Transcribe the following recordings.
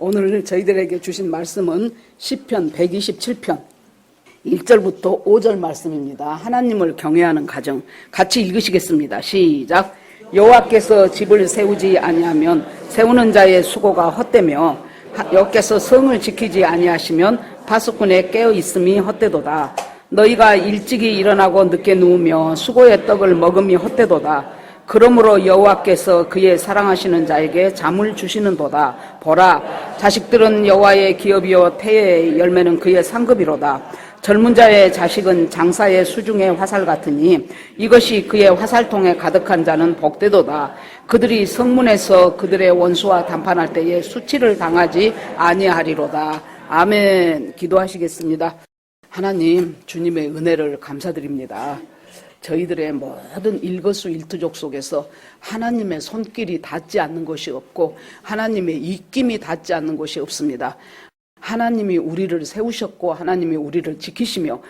오늘 저희들에게 주신 말씀은 시편 127편 1절부터 5절 말씀입니다. 하나님을 경외하는 가정 같이 읽으시겠습니다. 시작. 여호와께서 집을 세우지 아니하면 세우는 자의 수고가 헛되며 여호와께서 성을 지키지 아니하시면 파수꾼의 깨어 있음이 헛되도다. 너희가 일찍이 일어나고 늦게 누우며 수고의 떡을 먹음이 헛되도다. 그러므로 여호와께서 그의 사랑하시는 자에게 잠을 주시는도다. 보라, 자식들은 여호와의 기업이요 태의 열매는 그의 상급이로다. 젊은 자의 자식은 장사의 수중의 화살 같으니 이것이 그의 화살통에 가득한 자는 복되도다. 그들이 성문에서 그들의 원수와 담판할 때에 수치를 당하지 아니하리로다. 아멘. 기도하시겠습니다. 하나님, 주님의 은혜를 감사드립니다. 저희들의 모든 일거수일투족 속에서 하나님의 손길이 닿지 않는 것이 없고 하나님의 입김이 닿지 않는 것이 없습니다. 하나님이 우리를 세우셨고 하나님이 우리를 지키시며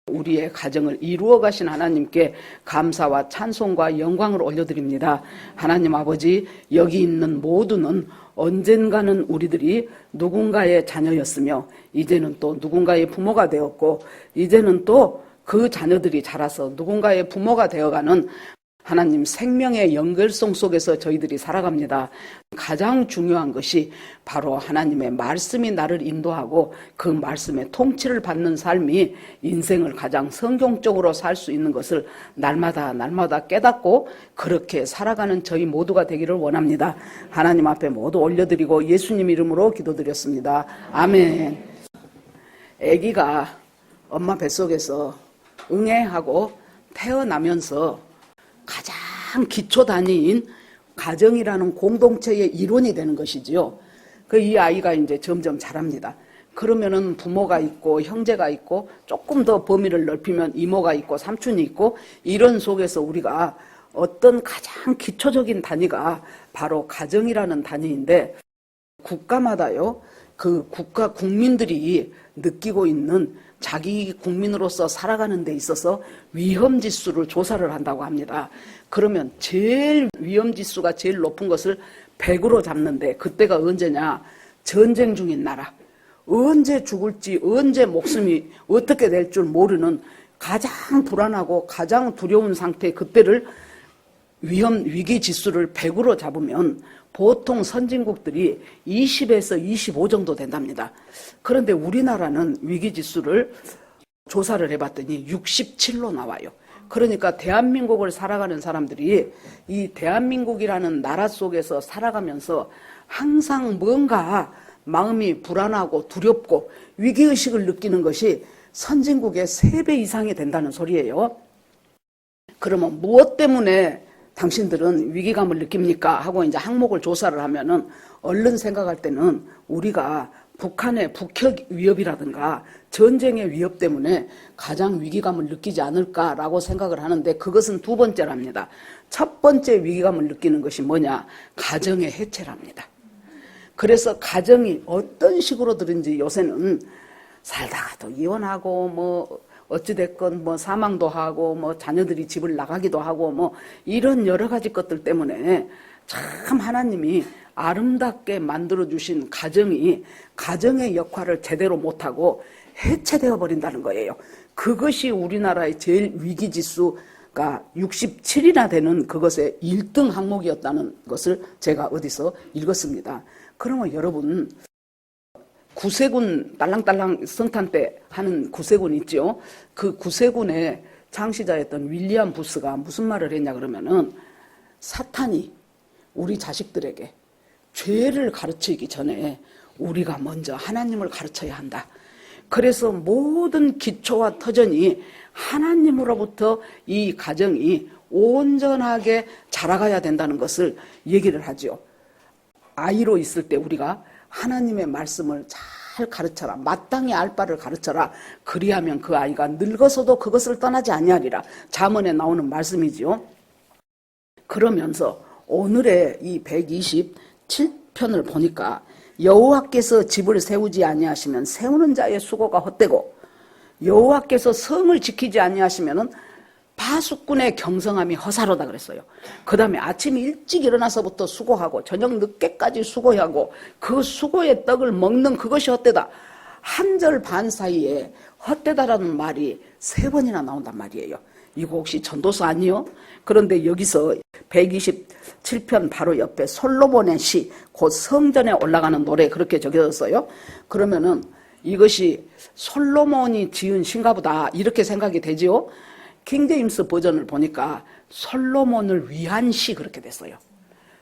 우리의 가정을 이루어 가신 하나님께 감사와 찬송과 영광을 올려드립니다. 하나님 아버지, 여기 있는 모두는 언젠가는 우리들이 누군가의 자녀였으며 이제는 또 누군가의 부모가 되었고 이제는 또 그 자녀들이 자라서 누군가의 부모가 되어가는 하나님 생명의 연결성 속에서 저희들이 살아갑니다. 가장 중요한 것이 바로 하나님의 말씀이 나를 인도하고 그 말씀의 통치를 받는 삶이 인생을 가장 성경적으로 살 수 있는 것을 날마다 깨닫고 그렇게 살아가는 저희 모두가 되기를 원합니다. 하나님 앞에 모두 올려드리고 예수님 이름으로 기도드렸습니다. 아멘. 아기가 엄마 뱃속에서 응애하고 태어나면서 가장 기초 단위인 가정이라는 공동체의 일원이 되는 것이지요. 이 아이가 이제 점점 자랍니다. 그러면은 부모가 있고 형제가 있고 조금 더 범위를 넓히면 이모가 있고 삼촌이 있고 이런 속에서 우리가 어떤 가장 기초적인 단위가 바로 가정이라는 단위인데 국가마다요. 그 국가 국민들이 느끼고 있는 자기 국민으로서 살아가는 데 있어서 위험지수를 조사를 한다고 합니다. 그러면 제일 위험지수가 제일 높은 것을 100으로 잡는데 그때가 언제냐? 전쟁 중인 나라. 언제 죽을지 언제 목숨이 어떻게 될 줄 모르는 가장 불안하고 가장 두려운 상태 그때를 위기지수를 100으로 잡으면 보통 선진국들이 20에서 25 정도 된답니다. 그런데 우리나라는 위기지수를 조사를 해봤더니 67로 나와요. 그러니까 대한민국을 살아가는 사람들이 이 대한민국이라는 나라 속에서 살아가면서 항상 뭔가 마음이 불안하고 두렵고 위기의식을 느끼는 것이 선진국의 3배 이상이 된다는 소리예요. 그러면 무엇 때문에 당신들은 위기감을 느낍니까? 하고 이제 항목을 조사를 하면은 얼른 생각할 때는 우리가 북한의 북핵 위협이라든가 전쟁의 위협 때문에 가장 위기감을 느끼지 않을까라고 생각을 하는데 그것은 두 번째랍니다. 첫 번째 위기감을 느끼는 것이 뭐냐? 가정의 해체랍니다. 그래서 가정이 어떤 식으로든지 요새는 살다가도 이혼하고 뭐 어찌됐건 뭐 사망도 하고 뭐 자녀들이 집을 나가기도 하고 뭐 이런 여러 가지 것들 때문에 참 하나님이 아름답게 만들어주신 가정이 가정의 역할을 제대로 못하고 해체되어 버린다는 거예요. 그것이 우리나라의 제일 위기지수가 67이나 되는 그것의 1등 항목이었다는 것을 제가 어디서 읽었습니다. 그러면 여러분 구세군 딸랑딸랑 성탄 때 하는 구세군 있죠. 그 구세군의 창시자였던 윌리엄 부스가 무슨 말을 했냐 그러면은 사탄이 우리 자식들에게 죄를 가르치기 전에 우리가 먼저 하나님을 가르쳐야 한다. 그래서 모든 기초와 터전이 하나님으로부터 이 가정이 온전하게 자라가야 된다는 것을 얘기를 하죠. 아이로 있을 때 우리가 하나님의 말씀을 잘 가르쳐라. 마땅히 알 바를 가르쳐라. 그리하면 그 아이가 늙어서도 그것을 떠나지 아니하리라. 잠언에 나오는 말씀이지요. 그러면서 오늘의 이 127편을 보니까 여호와께서 집을 세우지 아니하시면 세우는 자의 수고가 헛되고 여호와께서 성을 지키지 아니하시면 파수꾼의 경성함이 허사로다 그랬어요. 그 다음에 아침 일찍 일어나서부터 수고하고 저녁 늦게까지 수고하고 그 수고의 떡을 먹는 그것이 헛되다. 한 절 반 사이에 헛되다라는 말이 3번이나 나온단 말이에요. 이거 혹시 전도서 아니요? 그런데 여기서 127편 바로 옆에 솔로몬의 시, 곧 성전에 올라가는 노래 그렇게 적혀졌어요. 그러면은 이것이 솔로몬이 지은 시인가 보다 이렇게 생각이 되지요. 킹제임스 버전을 보니까 솔로몬을 위한 시 그렇게 됐어요.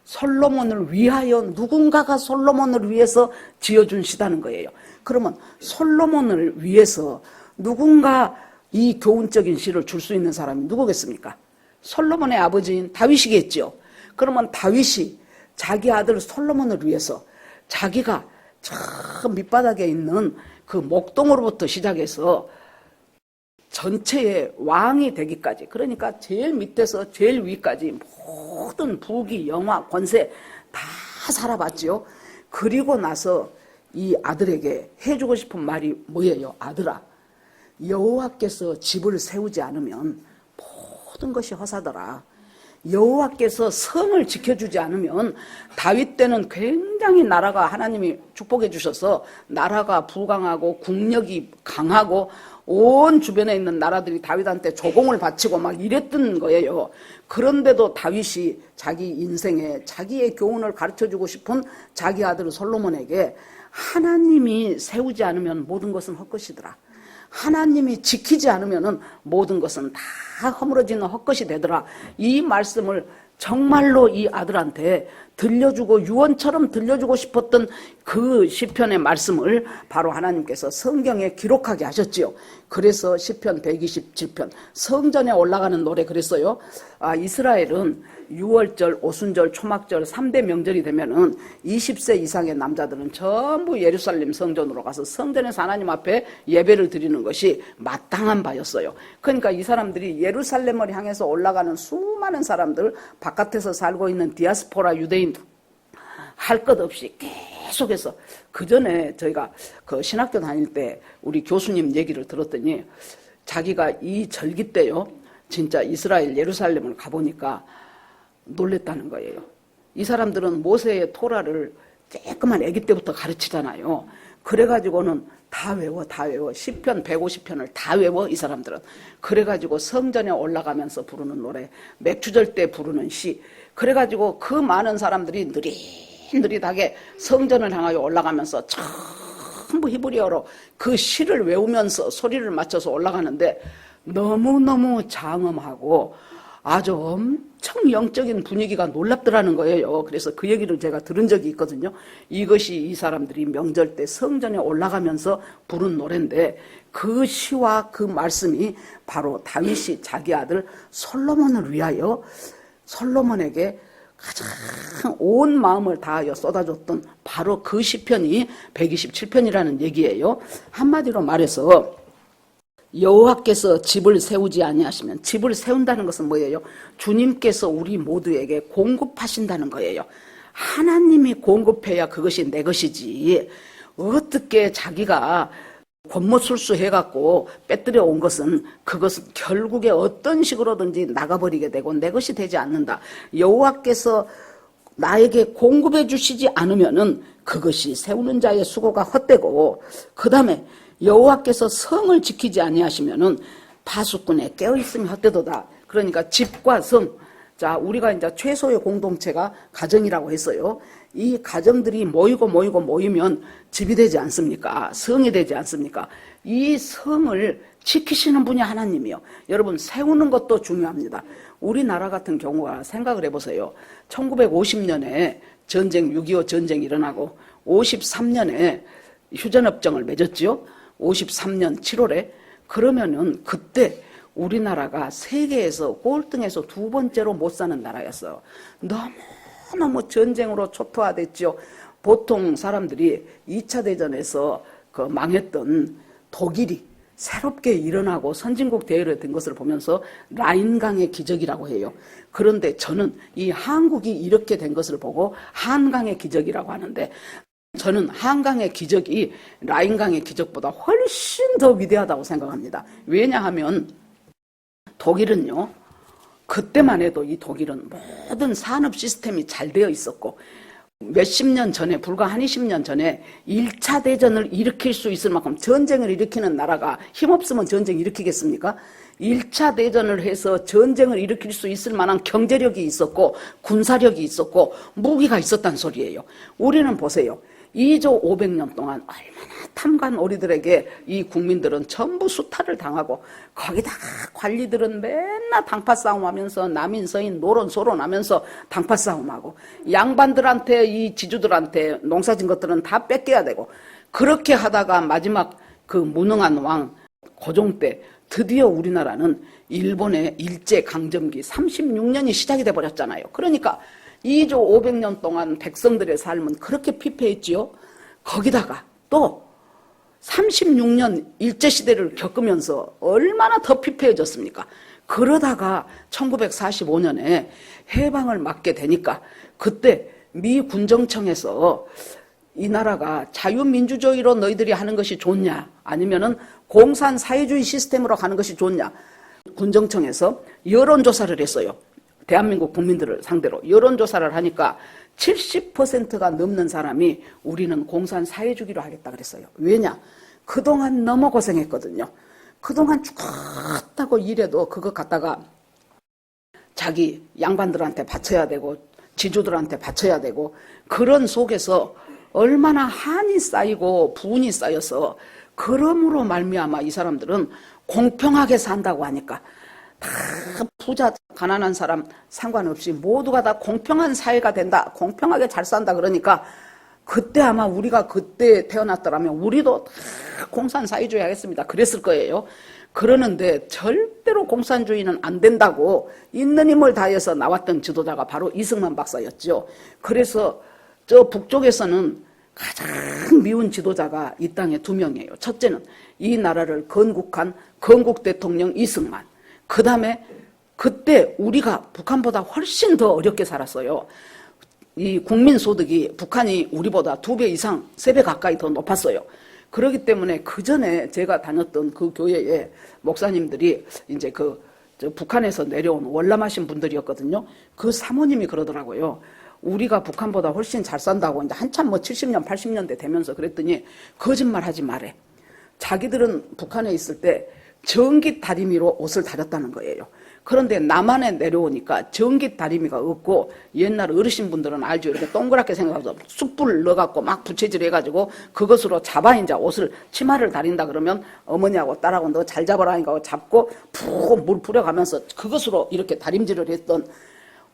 솔로몬을 위하여 누군가가 솔로몬을 위해서 지어준 시다는 거예요. 그러면 솔로몬을 위해서 누군가 이 교훈적인 시를 줄 수 있는 사람이 누구겠습니까? 솔로몬의 아버지인 다윗이겠죠. 그러면 다윗이 자기 아들 솔로몬을 위해서 자기가 저 밑바닥에 있는 그 목동으로부터 시작해서 전체의 왕이 되기까지, 그러니까 제일 밑에서 제일 위까지 모든 부귀, 영화, 권세 다 살아봤죠. 그리고 나서 이 아들에게 해주고 싶은 말이 뭐예요? 아들아, 여호와께서 집을 세우지 않으면 모든 것이 허사더라. 여호와께서 성을 지켜주지 않으면 다윗 때는 굉장히 나라가 하나님이 축복해 주셔서 나라가 부강하고 국력이 강하고 온 주변에 있는 나라들이 다윗한테 조공을 바치고 막 이랬던 거예요. 그런데도 다윗이 자기 인생에 자기의 교훈을 가르쳐주고 싶은 자기 아들 솔로몬에게 하나님이 세우지 않으면 모든 것은 헛것이더라. 하나님이 지키지 않으면 모든 것은 다 허물어지는 헛것이 되더라. 이 말씀을 정말로 이 아들한테 들려주고 유언처럼 들려주고 싶었던 그 시편의 말씀을 바로 하나님께서 성경에 기록하게 하셨지요. 그래서 시편 127편 성전에 올라가는 노래 그랬어요. 이스라엘은 6월절, 오순절, 초막절 3대 명절이 되면은 20세 이상의 남자들은 전부 예루살렘 성전으로 가서 성전에서 하나님 앞에 예배를 드리는 것이 마땅한 바였어요. 그러니까 이 사람들이 예루살렘을 향해서 올라가는 수많은 사람들, 바깥에서 살고 있는 디아스포라 유대인 할 것 없이 계속해서, 그 전에 저희가 그 신학교 다닐 때 우리 교수님 얘기를 들었더니 자기가 이 절기 때요 진짜 이스라엘 예루살렘을 가보니까 놀랬다는 거예요. 이 사람들은 모세의 토라를 조그만 아기 때부터 가르치잖아요. 그래가지고는 다 외워 시편 150편을 다 외워 이 사람들은. 그래가지고 성전에 올라가면서 부르는 노래, 맥주절 때 부르는 시, 그래가지고 그 많은 사람들이 느릿하게 성전을 향하여 올라가면서 전부 히브리어로 그 시를 외우면서 소리를 맞춰서 올라가는데 너무너무 장엄하고 아주 엄청 영적인 분위기가 놀랍더라는 거예요. 그래서 그 얘기를 제가 들은 적이 있거든요. 이것이 이 사람들이 명절 때 성전에 올라가면서 부른 노래인데, 그 시와 그 말씀이 바로 다윗이 자기 아들 솔로몬을 위하여 솔로몬에게 가장 온 마음을 다하여 쏟아줬던 바로 그 시편이 127편이라는 얘기예요. 한마디로 말해서 여호와께서 집을 세우지 아니하시면, 집을 세운다는 것은 뭐예요? 주님께서 우리 모두에게 공급하신다는 거예요. 하나님이 공급해야 그것이 내 것이지, 어떻게 자기가 권모술수 해갖고 빼뜨려 온 것은, 그것은 결국에 어떤 식으로든지 나가버리게 되고 내 것이 되지 않는다. 여호와께서 나에게 공급해 주시지 않으면은 그것이 세우는 자의 수고가 헛되고, 그 다음에 여호와께서 성을 지키지 아니하시면은 파수꾼에 깨어있음이 헛되도다. 그러니까 집과 성, 자, 우리가 이제 최소의 공동체가 가정이라고 했어요. 이 가정들이 모이면 집이 되지 않습니까? 성이 되지 않습니까? 이 성을 지키시는 분이 하나님이요. 여러분, 세우는 것도 중요합니다. 우리나라 같은 경우가 생각을 해보세요. 1950년에 전쟁, 6.25 전쟁이 일어나고 53년에 휴전협정을 맺었지요. 53년 7월에. 그러면은 그때 우리나라가 세계에서 꼴등에서 2번째로 못 사는 나라였어요. 너무 전쟁으로 초토화됐죠. 보통 사람들이 2차 대전에서 그 망했던 독일이 새롭게 일어나고 선진국 대열에 된 것을 보면서 라인강의 기적이라고 해요. 그런데 저는 이 한국이 이렇게 된 것을 보고 한강의 기적이라고 하는데, 저는 한강의 기적이 라인강의 기적보다 훨씬 더 위대하다고 생각합니다. 왜냐하면 독일은요, 그때만 해도 이 독일은 모든 산업 시스템이 잘 되어 있었고, 몇십 년 전에, 불과 한 20년 전에 1차 대전을 일으킬 수 있을 만큼 전쟁을 일으키는 나라가 힘없으면 전쟁 일으키겠습니까? 1차 대전을 해서 전쟁을 일으킬 수 있을 만한 경제력이 있었고 군사력이 있었고 무기가 있었단 소리예요. 우리는 보세요. 2조 500년 동안 얼마나 탐관 오리들에게 이 국민들은 전부 수탈을 당하고 거기다가 관리들은 맨날 당파 싸움하면서 남인 서인 노론 소론하면서 당파 싸움하고 양반들한테 이 지주들한테 농사진 것들은 다 뺏겨야 되고 그렇게 하다가 마지막 그 무능한 왕 고종 때 드디어 우리나라는 일본의 일제강점기 36년이 시작이 돼버렸잖아요. 그러니까 2조 500년 동안 백성들의 삶은 그렇게 피폐했지요. 거기다가 또 36년 일제시대를 겪으면서 얼마나 더 피폐해졌습니까? 그러다가 1945년에 해방을 맞게 되니까 그때 미 군정청에서 이 나라가 자유민주주의로 너희들이 하는 것이 좋냐 아니면은 공산사회주의 시스템으로 가는 것이 좋냐 군정청에서 여론조사를 했어요. 대한민국 국민들을 상대로 여론조사를 하니까 70%가 넘는 사람이 우리는 공산사회주의로 하겠다 그랬어요. 왜냐? 그동안 너무 고생했거든요. 그동안 죽었다고 일해도 그거 갖다가 자기 양반들한테 바쳐야 되고 지주들한테 바쳐야 되고 그런 속에서 얼마나 한이 쌓이고 분이 쌓여서 그러므로 말미암아 이 사람들은 공평하게 산다고 하니까 다 부자 가난한 사람 상관없이 모두가 다 공평한 사회가 된다. 공평하게 잘 산다 그러니까 그때 아마 우리가 그때 태어났더라면 우리도 다 공산사회주의 하겠습니다. 그랬을 거예요. 그러는데 절대로 공산주의는 안 된다고 있는 힘을 다해서 나왔던 지도자가 바로 이승만 박사였죠. 그래서 저 북쪽에서는 가장 미운 지도자가 이 땅에 2명이에요. 첫째는 이 나라를 건국한 건국 대통령 이승만. 그 다음에 그때 우리가 북한보다 훨씬 더 어렵게 살았어요. 이 국민소득이 북한이 우리보다 2배 이상, 3배 가까이 더 높았어요. 그렇기 때문에 그 전에 제가 다녔던 그 교회에 목사님들이 이제 저 북한에서 내려온 월남하신 분들이었거든요. 그 사모님이 그러더라고요. 우리가 북한보다 훨씬 잘 산다고 이제 한참 70년, 80년대 되면서 그랬더니 거짓말 하지 말래. 자기들은 북한에 있을 때 전기 다리미로 옷을 다렸다는 거예요. 그런데 남한에 내려오니까 전기 다리미가 없고 옛날 어르신분들은 알죠. 이렇게 동그랗게 생각해서 숯불 넣어갖고 막 부채질 해가지고 그것으로 잡아 이제 옷을 치마를 다린다 그러면 어머니하고 딸하고 너 잘 잡아라 하니까 잡고 푹 물 뿌려가면서 그것으로 이렇게 다림질을 했던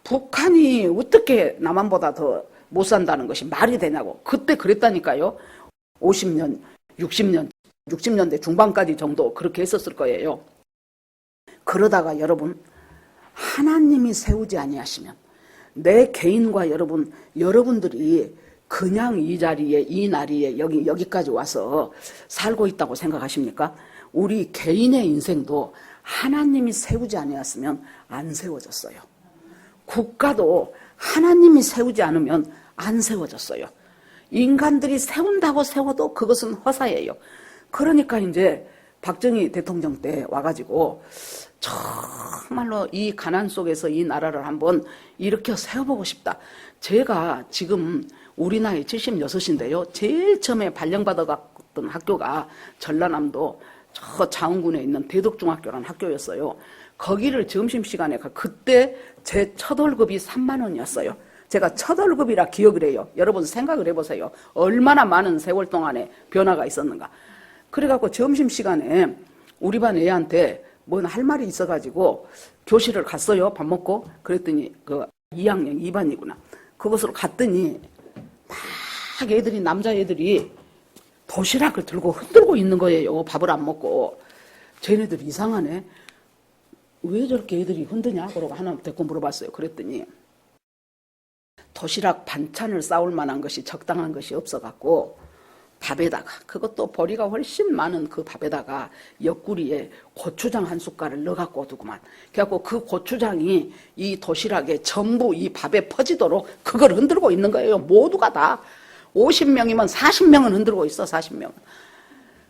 북한이 어떻게 남한보다 더 못 산다는 것이 말이 되냐고. 그때 그랬다니까요. 50년, 60년대 중반까지 정도 그렇게 했었을 거예요. 그러다가 여러분 하나님이 세우지 아니하시면 내 개인과 여러분들이 그냥 이 자리에 이 나리에 여기까지 와서 살고 있다고 생각하십니까? 우리 개인의 인생도 하나님이 세우지 아니했으면 안 세워졌어요. 국가도 하나님이 세우지 않으면 안 세워졌어요. 인간들이 세운다고 세워도 그것은 허사예요. 그러니까 이제 박정희 대통령 때 와가지고 정말로 이 가난 속에서 이 나라를 한번 일으켜 세워보고 싶다. 제가 지금 우리 나이 76인데요. 제일 처음에 발령받아갔던 학교가 전라남도 저 자운군에 있는 대덕중학교라는 학교였어요. 거기를 점심시간에 그때 제 첫 월급이 3만 원이었어요. 제가 첫 월급이라 기억을 해요. 여러분 생각을 해보세요. 얼마나 많은 세월 동안에 변화가 있었는가. 그래갖고 점심시간에 우리 반 애한테 뭔 할 말이 있어가지고 교실을 갔어요. 밥 먹고. 그랬더니 그 2학년 2반이구나. 그곳으로 갔더니 막 애들이 남자애들이 도시락을 들고 흔들고 있는 거예요. 밥을 안 먹고. 쟤네들 이상하네. 왜 저렇게 애들이 흔드냐? 그러고 하나 데리고 물어봤어요. 그랬더니 도시락 반찬을 싸울 만한 것이 적당한 것이 없어갖고 밥에다가 그것도 보리가 훨씬 많은 그 밥에다가 옆구리에 고추장 한 숟갈을 넣어갖고 오더구만. 그래갖고 그 고추장이 이 도시락에 전부 이 밥에 퍼지도록 그걸 흔들고 있는 거예요. 모두가 다 50명이면 40명은 흔들고 있어. 40명은.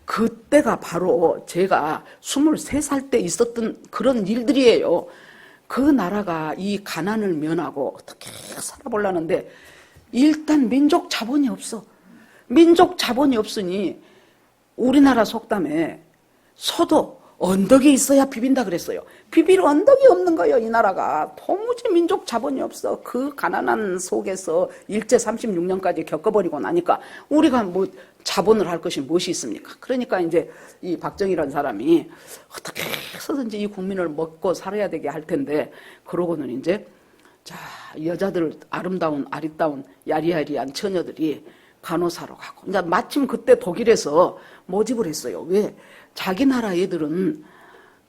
그때가 바로 제가 23살 때 있었던 그런 일들이에요. 그 나라가 이 가난을 면하고 어떻게 살아보려는데 일단 민족 자본이 없어. 민족 자본이 없으니 우리나라 속담에 소도 언덕이 있어야 비빈다 그랬어요. 비빌 언덕이 없는 거예요. 이 나라가 도무지 민족 자본이 없어. 그 가난한 속에서 일제 36년까지 겪어버리고 나니까 우리가 뭐 자본을 할 것이 무엇이 있습니까? 그러니까 이제 이 박정희라는 사람이 어떻게 해서든지 이 국민을 먹고 살아야 되게 할 텐데 그러고는 이제 자 여자들 아름다운 아리따운 야리야리한 처녀들이 간호사로 가고 이제 마침 그때 독일에서 모집을 했어요. 왜? 자기 나라 애들은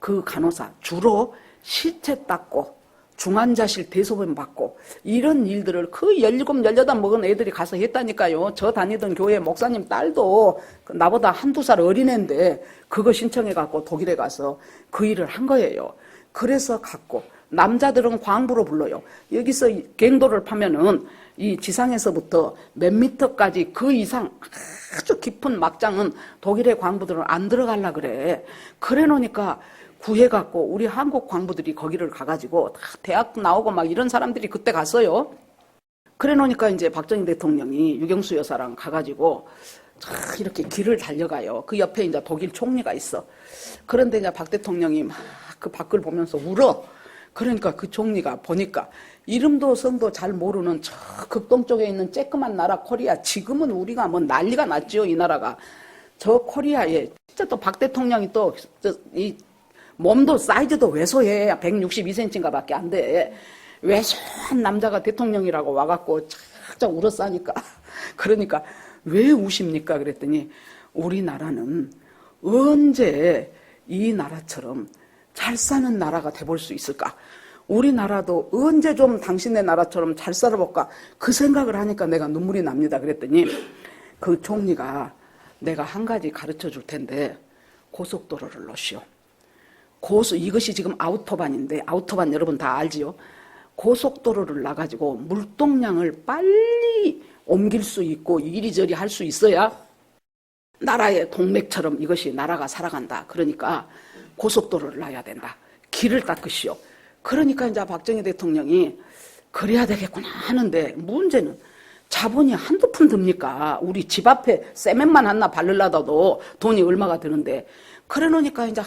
그 간호사 주로 시체 닦고 중환자실 대소변 받고 이런 일들을 그 17, 18 먹은 애들이 가서 했다니까요. 저 다니던 교회 목사님 딸도 나보다 한두 살 어린애인데 그거 신청해갖고 독일에 가서 그 일을 한 거예요. 그래서 갔고 남자들은 광부로 불러요. 여기서 갱도를 파면은 이 지상에서부터 몇 미터까지 그 이상 아주 깊은 막장은 독일의 광부들은 안 들어가려 그래. 그래 놓으니까 구해갖고 우리 한국 광부들이 거기를 가가지고 다 대학 나오고 막 이런 사람들이 그때 갔어요. 그래 놓으니까 이제 박정희 대통령이 유경수 여사랑 가가지고 이렇게 길을 달려가요. 그 옆에 이제 독일 총리가 있어. 그런데 이제 박 대통령이 막 그 밖을 보면서 울어. 그러니까 그 총리가 보니까 이름도 성도 잘 모르는 저 극동쪽에 있는 쬐끄만 나라 코리아, 지금은 우리가 뭐 난리가 났죠. 이 나라가. 저 코리아에 진짜 또 박 대통령이 또 이 몸도 사이즈도 왜소해. 162cm인가 밖에 안 돼. 왜소한 남자가 대통령이라고 와갖고 착착 울었으니까. 그러니까 왜 우십니까? 그랬더니 우리나라는 언제 이 나라처럼 잘 사는 나라가 돼볼 수 있을까? 우리나라도 언제 좀 당신네 나라처럼 잘 살아볼까? 그 생각을 하니까 내가 눈물이 납니다. 그랬더니 그 총리가 내가 한 가지 가르쳐 줄 텐데 고속도로를 놓으시오. 이것이 지금 아우토반인데 아우토반 여러분 다 알지요? 고속도로를 놔가지고 물동량을 빨리 옮길 수 있고 이리저리 할 수 있어야 나라의 동맥처럼 이것이 나라가 살아간다. 그러니까 고속도로를 놔야 된다. 길을 닦으시오. 그러니까 이제 박정희 대통령이 그래야 되겠구나 하는데 문제는 자본이 한두 푼 듭니까? 우리 집 앞에 세면만 하나 바르려다도 돈이 얼마가 드는데 그래 놓으니까 이제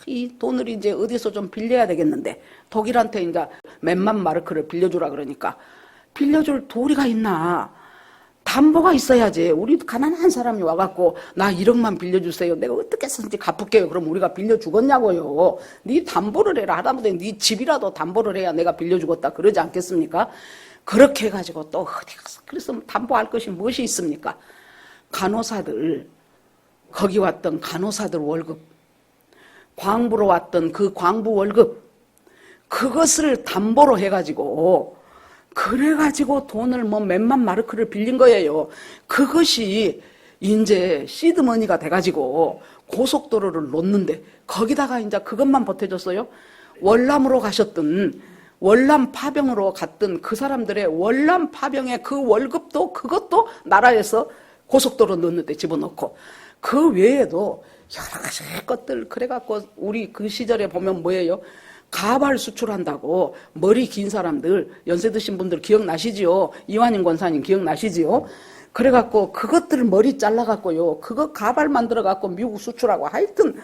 이 돈을 이제 어디서 좀 빌려야 되겠는데 독일한테 이제 몇만 마르크를 빌려주라 그러니까 빌려줄 도리가 있나? 담보가 있어야지. 우리 가난한 사람이 와갖고 나 1억만 빌려주세요. 내가 어떻게 해서든지 갚을게요. 그럼 우리가 빌려주겠냐고요. 네 담보를 해라. 하다못해 네 집이라도 담보를 해야 내가 빌려주겠다. 그러지 않겠습니까? 그렇게 해가지고 또 어디 가서 그래서 담보할 것이 무엇이 있습니까? 간호사들 거기 왔던 간호사들 월급 광부로 왔던 그 광부 월급 그것을 담보로 해가지고 그래가지고 돈을 뭐 몇만 마르크를 빌린 거예요. 그것이 이제 시드머니가 돼가지고 고속도로를 놓는데 거기다가 이제 그것만 보태줬어요. 월남으로 가셨던 월남 파병으로 갔던 그 사람들의 월남 파병의 그 월급도 그것도 나라에서 고속도로 넣는데 집어넣고 그 외에도 여러 가지 것들 그래갖고 우리 그 시절에 보면 뭐예요? 가발 수출한다고 머리 긴 사람들 연세 드신 분들 기억나시지요? 이완임 권사님 기억나시지요? 그래갖고 그것들 머리 잘라갖고요 그거 가발 만들어갖고 미국 수출하고 하여튼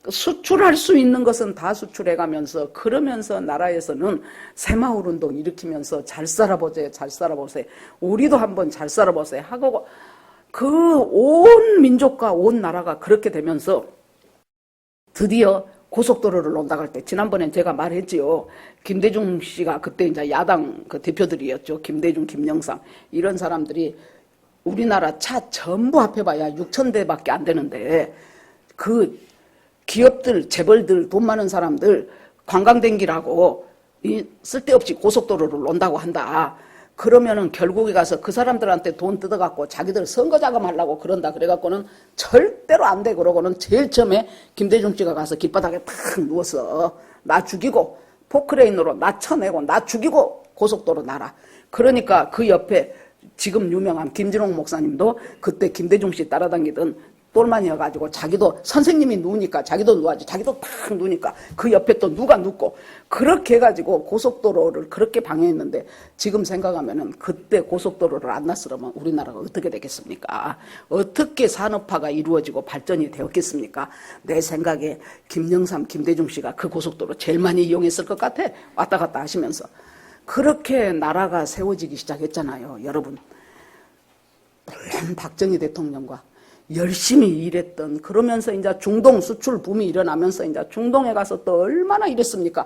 수출할 수 있는 것은 다 수출해가면서 그러면서 나라에서는 새마을 운동 일으키면서 잘 살아보세요 잘 살아보세요 우리도 한번 잘 살아보세요 하고 그 온 민족과 온 나라가 그렇게 되면서 드디어 고속도로를 온다고 할 때 지난번엔 제가 말했지요. 김대중 씨가 그때 이제 야당 그 대표들이었죠. 김대중, 김영삼 이런 사람들이 우리나라 차 전부 합해봐야 6,000대밖에 안 되는데 그 기업들, 재벌들, 돈 많은 사람들 관광댕기라고 이 쓸데없이 고속도로를 온다고 한다. 그러면은 결국에 가서 그 사람들한테 돈 뜯어갖고 자기들 선거 자금하려고 그런다. 그래갖고는 절대로 안 돼. 그러고는 제일 처음에 김대중 씨가 가서 길바닥에 탁 누워서 나 죽이고 포크레인으로 나 쳐내고 나 죽이고 고속도로 놔라. 그러니까 그 옆에 지금 유명한 김진홍 목사님도 그때 김대중 씨 따라다니던 똘만이어가지고 자기도 선생님이 누우니까 자기도 누워야지. 자기도 탁 누우니까 그 옆에 또 누가 눕고 그렇게 해가지고 고속도로를 그렇게 방해했는데 지금 생각하면은 그때 고속도로를 안 놨으면 우리나라가 어떻게 되겠습니까? 어떻게 산업화가 이루어지고 발전이 되었겠습니까? 내 생각에 김영삼, 김대중 씨가 그 고속도로 제일 많이 이용했을 것 같아. 왔다 갔다 하시면서. 그렇게 나라가 세워지기 시작했잖아요. 여러분. 물론 박정희 대통령과 열심히 일했던 그러면서 이제 중동 수출 붐이 일어나면서 이제 중동에 가서 또 얼마나 일했습니까?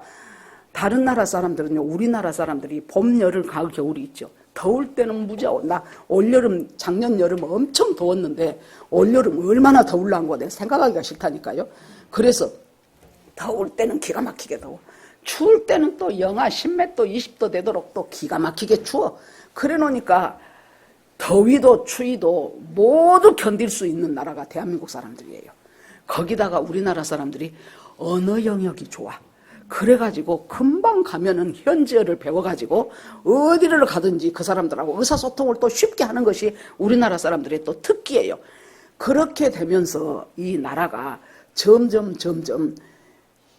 다른 나라 사람들은요, 우리나라 사람들이 봄, 여름, 가을, 겨울이 있죠. 더울 때는 무지하고 나 올여름 작년 여름 엄청 더웠는데 올여름 얼마나 더울란 거 내가 생각하기가 싫다니까요. 그래서 더울 때는 기가 막히게 더워. 추울 때는 또 영하 10몇 도, 20도 되도록 또 기가 막히게 추워. 그래 놓으니까 더위도 추위도 모두 견딜 수 있는 나라가 대한민국 사람들이에요. 거기다가 우리나라 사람들이 언어 영역이 좋아. 그래가지고 금방 가면은 현지어를 배워가지고 어디를 가든지 그 사람들하고 의사소통을 또 쉽게 하는 것이 우리나라 사람들의 또 특기예요. 그렇게 되면서 이 나라가 점점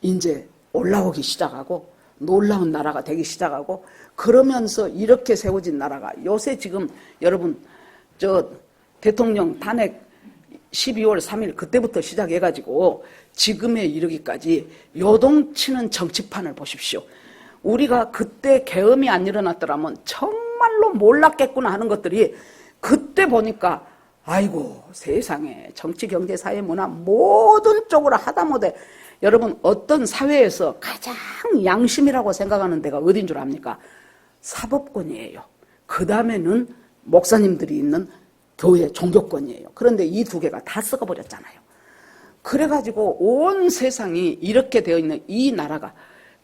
이제 올라오기 시작하고 놀라운 나라가 되기 시작하고 그러면서 이렇게 세워진 나라가 요새 지금 여러분 저 대통령 탄핵 12월 3일 그때부터 시작해가지고 지금에 이르기까지 요동치는 정치판을 보십시오. 우리가 그때 계엄이 안 일어났더라면 정말로 몰랐겠구나 하는 것들이 그때 보니까 아이고 세상에 정치, 경제, 사회, 문화 모든 쪽으로 하다못해 여러분 어떤 사회에서 가장 양심이라고 생각하는 데가 어딘 줄 압니까? 사법권이에요. 그 다음에는 목사님들이 있는 교회 종교권이에요. 그런데 이 두 개가 다 썩어버렸잖아요. 그래가지고 온 세상이 이렇게 되어 있는 이 나라가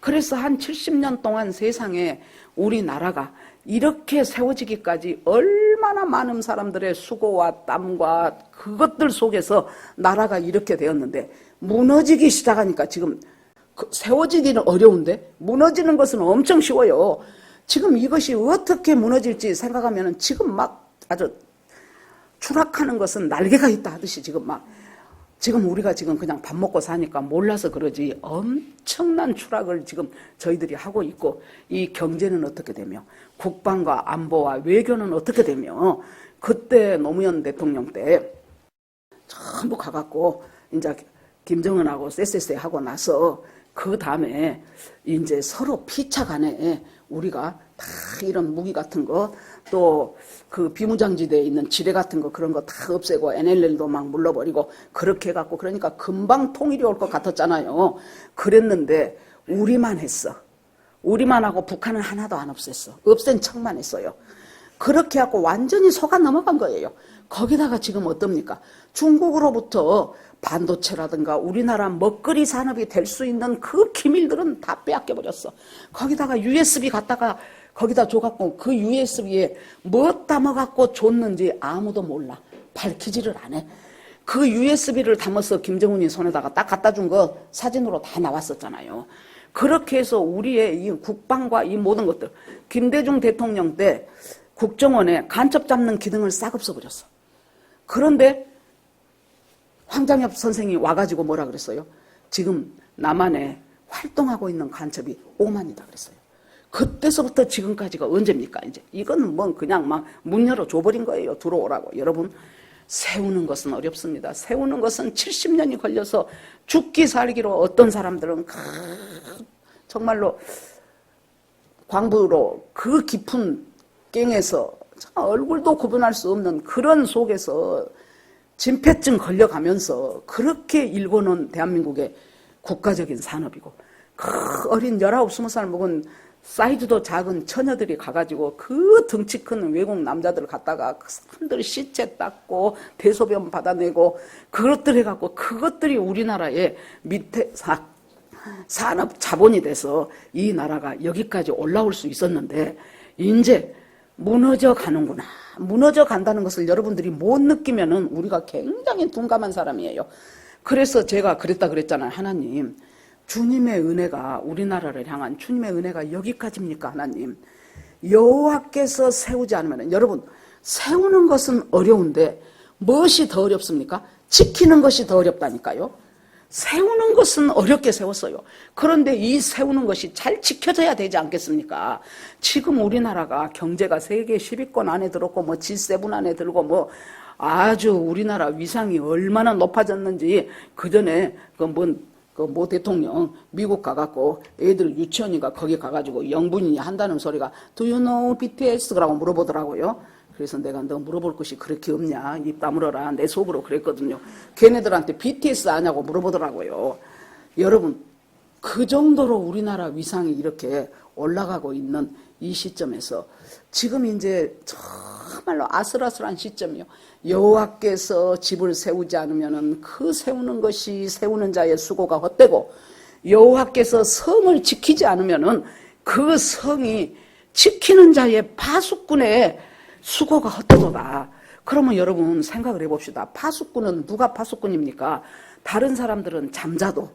그래서 한 70년 동안 세상에 우리나라가 이렇게 세워지기까지 얼마나 많은 사람들의 수고와 땀과 그것들 속에서 나라가 이렇게 되었는데 무너지기 시작하니까 지금 세워지기는 어려운데 무너지는 것은 엄청 쉬워요. 지금 이것이 어떻게 무너질지 생각하면 지금 막 아주 추락하는 것은 날개가 있다 하듯이 지금 우리가 지금 그냥 밥 먹고 사니까 몰라서 그러지 엄청난 추락을 지금 저희들이 하고 있고 이 경제는 어떻게 되며 국방과 안보와 외교는 어떻게 되며 그때 노무현 대통령 때 전부 가갖고 이제 김정은하고 쎄쎄쎄 하고 나서 그 다음에 이제 서로 피차 간에 우리가 다 이런 무기 같은 거 또 그 비무장지대에 있는 지뢰 같은 거 그런 거 다 없애고 NLL도 막 물러버리고 그렇게 해갖고 그러니까 금방 통일이 올 것 같았잖아요. 그랬는데 우리만 했어. 우리만 하고 북한은 하나도 안 없앴어. 없앤 척만 했어요. 그렇게 하고 완전히 속아 넘어간 거예요. 거기다가 지금 어떻습니까? 중국으로부터 반도체라든가 우리나라 먹거리 산업이 될 수 있는 그 기밀들은 다 빼앗겨버렸어. 거기다가 USB 갖다가 거기다 줘갖고 그 USB에 뭐 담아갖고 줬는지 아무도 몰라. 밝히지를 안 해. 그 USB를 담아서 김정은이 손에다가 딱 갖다 준 거 사진으로 다 나왔었잖아요. 그렇게 해서 우리의 이 국방과 이 모든 것들 김대중 대통령 때 국정원에 간첩 잡는 기능을 싹 없애버렸어. 그런데 황장엽 선생이 와가지고 뭐라 그랬어요? 지금 남한에 활동하고 있는 간첩이 5만이다 그랬어요. 그때서부터 지금까지가 언제입니까? 이제 이건 뭐 그냥 막 문 열어 줘버린 거예요. 들어오라고. 여러분 세우는 것은 어렵습니다. 세우는 것은 70년이 걸려서 죽기 살기로 어떤 사람들은 정말로 광부로 그 깊은 갱에서 얼굴도 구분할 수 없는 그런 속에서 진폐증 걸려가면서 그렇게 일궈놓은 대한민국의 국가적인 산업이고 그 어린 19, 20살 먹은 사이즈도 작은 처녀들이 가가지고 그 덩치 큰 외국 남자들 갖다가 그 사람들 시체 닦고 대소변 받아내고 그것들 해갖고 그것들이 우리나라의 밑에 산업 자본이 돼서 이 나라가 여기까지 올라올 수 있었는데 이제 무너져 가는구나. 무너져 간다는 것을 여러분들이 못 느끼면은 우리가 굉장히 둔감한 사람이에요. 그래서 제가 그랬잖아요. 하나님, 주님의 은혜가 우리나라를 향한 주님의 은혜가 여기까지입니까? 하나님, 여호와께서 세우지 않으면 여러분 세우는 것은 어려운데 무엇이 더 어렵습니까? 지키는 것이 더 어렵다니까요. 세우는 것은 어렵게 세웠어요. 그런데 이 세우는 것이 잘 지켜져야 되지 않겠습니까? 지금 우리나라가 경제가 세계 10위권 안에 들었고 뭐 G7 안에 들고 뭐 아주 우리나라 위상이 얼마나 높아졌는지 그전에 모 대통령 미국 가갖고 애들 유치원인가 거기 가가지고 영분이 한다는 소리가 Do you know BTS라고 물어보더라고요. 그래서 내가 너 물어볼 것이 그렇게 없냐 입 다물어라 내 속으로 그랬거든요. 걔네들한테 BTS 아냐고 물어보더라고요. 여러분 그 정도로 우리나라 위상이 이렇게 올라가고 있는 이 시점에서 지금 이제 정말로 아슬아슬한 시점이요. 여호와께서 집을 세우지 않으면은 그 세우는 것이 세우는 자의 수고가 헛되고 여호와께서 성을 지키지 않으면은 그 성이 지키는 자의 파수꾼의 수고가 헛되도다. 그러면 여러분 생각을 해봅시다. 파수꾼은 누가 파수꾼입니까? 다른 사람들은 잠자도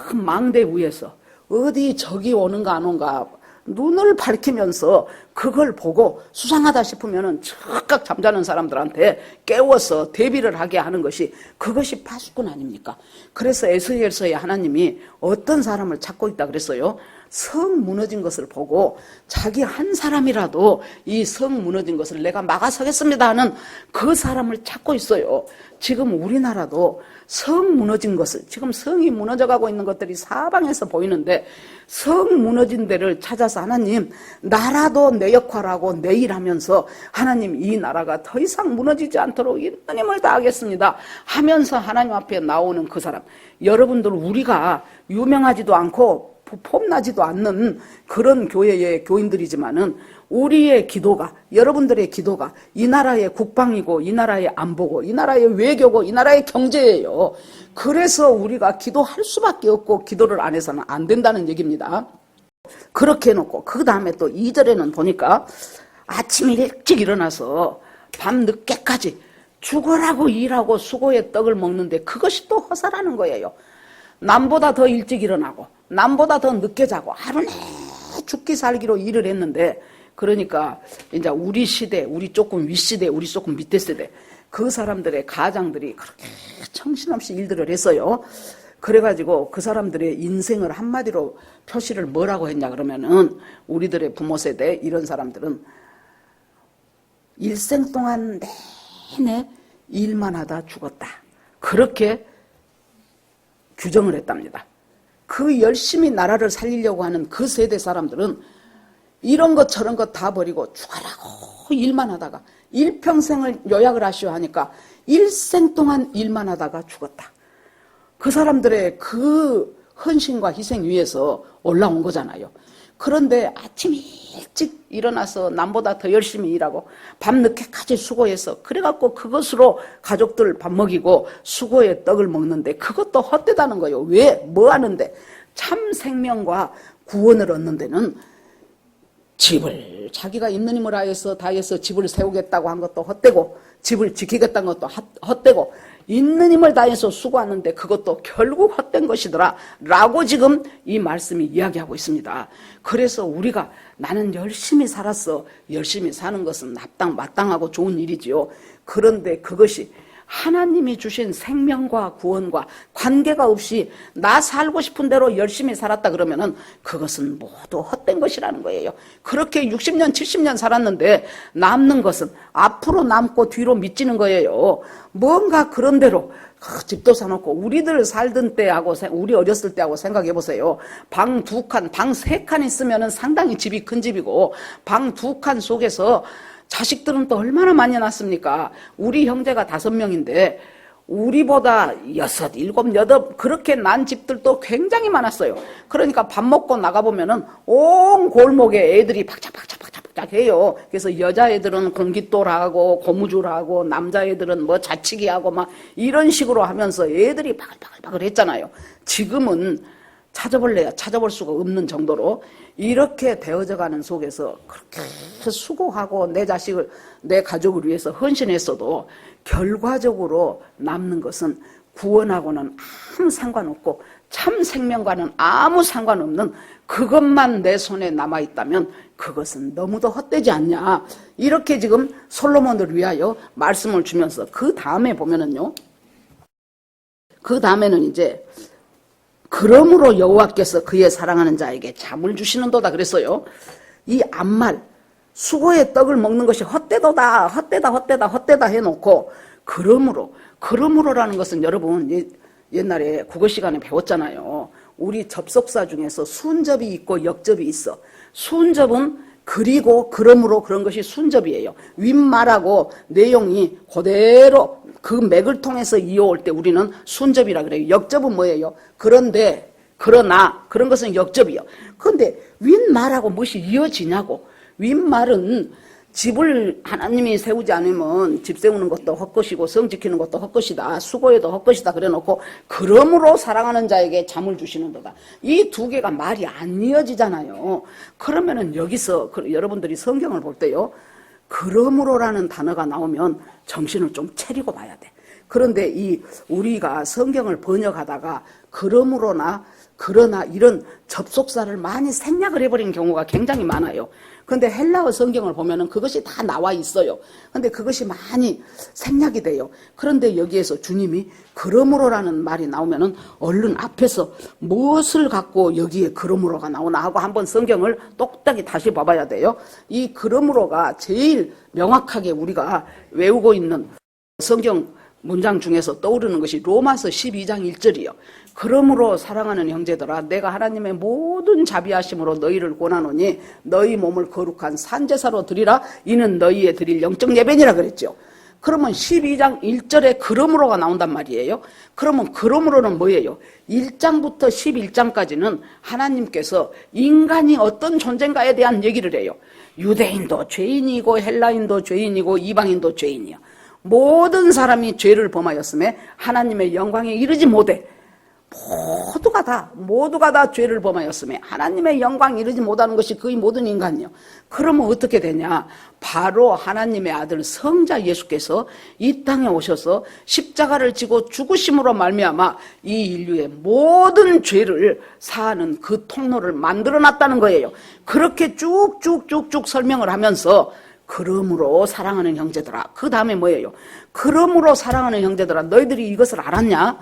큰 망대 위에서 어디 적이 오는가 안 오는가 눈을 밝히면서 그걸 보고 수상하다 싶으면은 즉각 잠자는 사람들한테 깨워서 대비를 하게 하는 것이 그것이 파수꾼 아닙니까? 그래서 에스겔서에 하나님이 어떤 사람을 찾고 있다 그랬어요? 성 무너진 것을 보고 자기 한 사람이라도 이 성 무너진 것을 내가 막아서겠습니다 하는 그 사람을 찾고 있어요. 지금 우리나라도 성 무너진 것을 지금 성이 무너져가고 있는 것들이 사방에서 보이는데 성 무너진 데를 찾아서 하나님 나라도 내 역할하고 내 일하면서 하나님 이 나라가 더 이상 무너지지 않도록 인내님을 다하겠습니다 하면서 하나님 앞에 나오는 그 사람 여러분들 우리가 유명하지도 않고 폼나지도 않는 그런 교회의 교인들이지만은 우리의 기도가 여러분들의 기도가 이 나라의 국방이고 이 나라의 안보고 이 나라의 외교고 이 나라의 경제예요. 그래서 우리가 기도할 수밖에 없고 기도를 안 해서는 안 된다는 얘기입니다. 그렇게 해놓고 그 다음에 또 2절에는 보니까 아침 일찍 일어나서 밤 늦게까지 죽으라고 일하고 수고의 떡을 먹는데 그것이 또 허사라는 거예요. 남보다 더 일찍 일어나고 남보다 더 늦게 자고 하루 내 죽기 살기로 일을 했는데 그러니까 이제 우리 시대, 우리 조금 윗시대, 우리 조금 밑에 세대 그 사람들의 가장들이 그렇게 정신없이 일들을 했어요. 그래가지고 그 사람들의 인생을 한마디로 표시를 뭐라고 했냐 그러면은 우리들의 부모 세대 이런 사람들은 일생 동안 내내 일만 하다 죽었다. 그렇게 규정을 했답니다. 그 열심히 나라를 살리려고 하는 그 세대 사람들은 이런 것 저런 것 다 버리고 죽어라고 일만 하다가 일평생을 요약을 하시오 하니까 일생 동안 일만 하다가 죽었다. 그 사람들의 그 헌신과 희생 위에서 올라온 거잖아요. 그런데 아침 일찍 일어나서 남보다 더 열심히 일하고 밤늦게까지 수고해서 그래갖고 그것으로 가족들 밥 먹이고 수고의 떡을 먹는데 그것도 헛되다는 거예요. 왜? 뭐 하는데? 참 생명과 구원을 얻는 데는 집을 자기가 있는 힘을 다해서 집을 세우겠다고 한 것도 헛되고 집을 지키겠다는 것도 헛되고 있는 힘을 다해서 수고하는데 그것도 결국 헛된 것이더라 라고 지금 이 말씀이 이야기하고 있습니다. 그래서 우리가 나는 열심히 살았어. 열심히 사는 것은 마땅하고 좋은 일이지요. 그런데 그것이 하나님이 주신 생명과 구원과 관계가 없이 나 살고 싶은 대로 열심히 살았다 그러면은 그것은 모두 헛된 것이라는 거예요. 그렇게 60년, 70년 살았는데 남는 것은 앞으로 남고 뒤로 미치는 거예요. 뭔가 그런 대로 집도 사놓고 우리들 살던 때하고 우리 어렸을 때하고 생각해 보세요. 방 2칸, 방 3칸 있으면은 상당히 집이 큰 집이고 방 2칸 속에서 자식들은 또 얼마나 많이 낳습니까? 우리 형제가 5명인데 우리보다 6, 7, 8 그렇게 난 집들도 굉장히 많았어요. 그러니까 밥 먹고 나가보면은 온 골목에 애들이 박짝박짝 해요. 그래서 여자애들은 공깃돌하고 고무줄하고 남자애들은 뭐 자치기하고 막 이런 식으로 하면서 애들이 바글바글 했잖아요. 지금은 찾아볼래야 찾아볼 수가 없는 정도로 이렇게 되어져가는 속에서 그렇게 수고하고 내 자식을 내 가족을 위해서 헌신했어도 결과적으로 남는 것은 구원하고는 아무 상관없고 참 생명과는 아무 상관없는 그것만 내 손에 남아있다면 그것은 너무도 헛되지 않냐. 이렇게 지금 솔로몬을 위하여 말씀을 주면서 그 다음에 보면은요 그 다음에는 이제 그러므로 여호와께서 그의 사랑하는 자에게 잠을 주시는도다 그랬어요. 이 앞말 수고의 떡을 먹는 것이 헛되도다 헛되다 해놓고 그러므로라는 것은 여러분 옛날에 국어 시간에 배웠잖아요. 우리 접속사 중에서 순접이 있고 역접이 있어. 순접은 그리고 그러므로 그런 것이 순접이에요. 윗말하고 내용이 그대로 그 맥을 통해서 이어올 때 우리는 순접이라 그래요. 역접은 뭐예요? 그런데 그러나 그런 것은 역접이요. 그런데 윗말하고 무엇이 이어지냐고. 윗말은 집을 하나님이 세우지 않으면 집 세우는 것도 헛것이고 성 지키는 것도 헛것이다. 수고해도 헛것이다 그래놓고 그러므로 사랑하는 자에게 잠을 주시는도다. 이 두 개가 말이 안 이어지잖아요. 그러면은 여기서 여러분들이 성경을 볼 때요. 그러므로라는 단어가 나오면 정신을 좀 차리고 봐야 돼. 그런데 우리가 성경을 번역하다가 그러므로나 그러나 이런 접속사를 많이 생략을 해버린 경우가 굉장히 많아요. 그런데 헬라어 성경을 보면은 그것이 다 나와 있어요. 그런데 그것이 많이 생략이 돼요. 그런데 여기에서 주님이 그러므로라는 말이 나오면은 얼른 앞에서 무엇을 갖고 여기에 그러므로가 나오나 하고 한번 성경을 똑딱이 다시 봐봐야 돼요. 이 그러므로가 제일 명확하게 우리가 외우고 있는 성경 문장 중에서 떠오르는 것이 로마서 12장 1절이요. 그러므로 사랑하는 형제들아 내가 하나님의 모든 자비하심으로 너희를 권하노니 너희 몸을 거룩한 산제사로 드리라. 이는 너희의 드릴 영적 예배니라 그랬죠. 그러면 12장 1절에 그러므로가 나온단 말이에요. 그러면 그러므로는 뭐예요? 1장부터 11장까지는 하나님께서 인간이 어떤 존재인가에 대한 얘기를 해요. 유대인도 죄인이고 헬라인도 죄인이고 이방인도 죄인이야. 모든 사람이 죄를 범하였음에 하나님의 영광에 이르지 못해. 모두가 다 죄를 범하였음에 하나님의 영광에 이르지 못하는 것이 거의 모든 인간이요. 그러면 어떻게 되냐? 바로 하나님의 아들 성자 예수께서 이 땅에 오셔서 십자가를 지고 죽으심으로 말미암아 이 인류의 모든 죄를 사하는 그 통로를 만들어놨다는 거예요. 그렇게 쭉쭉쭉쭉 설명을 하면서 그러므로 사랑하는 형제들아. 그 다음에 뭐예요? 그러므로 사랑하는 형제들아 너희들이 이것을 알았냐?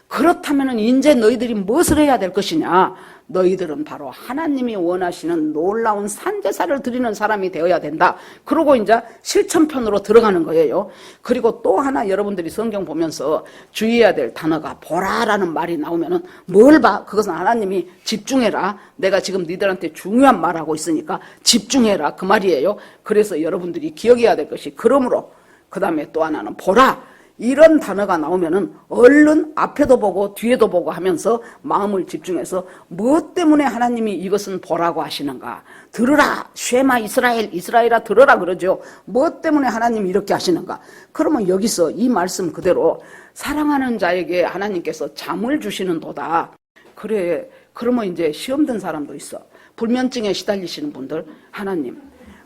그렇다면 이제 너희들이 무엇을 해야 될 것이냐? 너희들은 바로 하나님이 원하시는 놀라운 산제사를 드리는 사람이 되어야 된다. 그러고 이제 실천편으로 들어가는 거예요. 그리고 또 하나 여러분들이 성경 보면서 주의해야 될 단어가 보라라는 말이 나오면은 뭘 봐? 그것은 하나님이 집중해라. 내가 지금 너희들한테 중요한 말하고 있으니까 집중해라. 그 말이에요. 그래서 여러분들이 기억해야 될 것이 그러므로 그 다음에 또 하나는 보라. 이런 단어가 나오면은 얼른 앞에도 보고 뒤에도 보고 하면서 마음을 집중해서 무엇 때문에 하나님이 이것은 보라고 하시는가? 들으라. 쉐마 이스라엘아 들으라 그러죠. 무엇 때문에 하나님이 이렇게 하시는가? 그러면 여기서 이 말씀 그대로 사랑하는 자에게 하나님께서 잠을 주시는도다. 그래. 그러면 이제 시험 든 사람도 있어. 불면증에 시달리시는 분들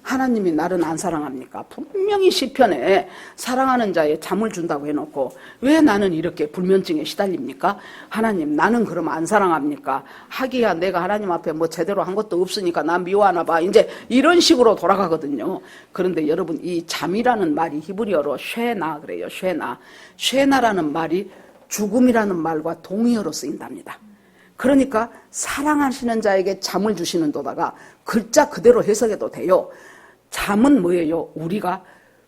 하나님이 나를 안 사랑합니까? 분명히 시편에 사랑하는 자에 잠을 준다고 해놓고 왜 나는 이렇게 불면증에 시달립니까? 하나님 나는 그럼 안 사랑합니까? 하기야 내가 하나님 앞에 뭐 제대로 한 것도 없으니까 나 미워하나 봐. 이제 이런 식으로 돌아가거든요. 그런데 여러분 이 잠이라는 말이 히브리어로 쉐나 그래요. 쉐나라는 말이 죽음이라는 말과 동의어로 쓰인답니다. 그러니까 사랑하시는 자에게 잠을 주시는도다가 글자 그대로 해석해도 돼요. 잠은 뭐예요? 우리가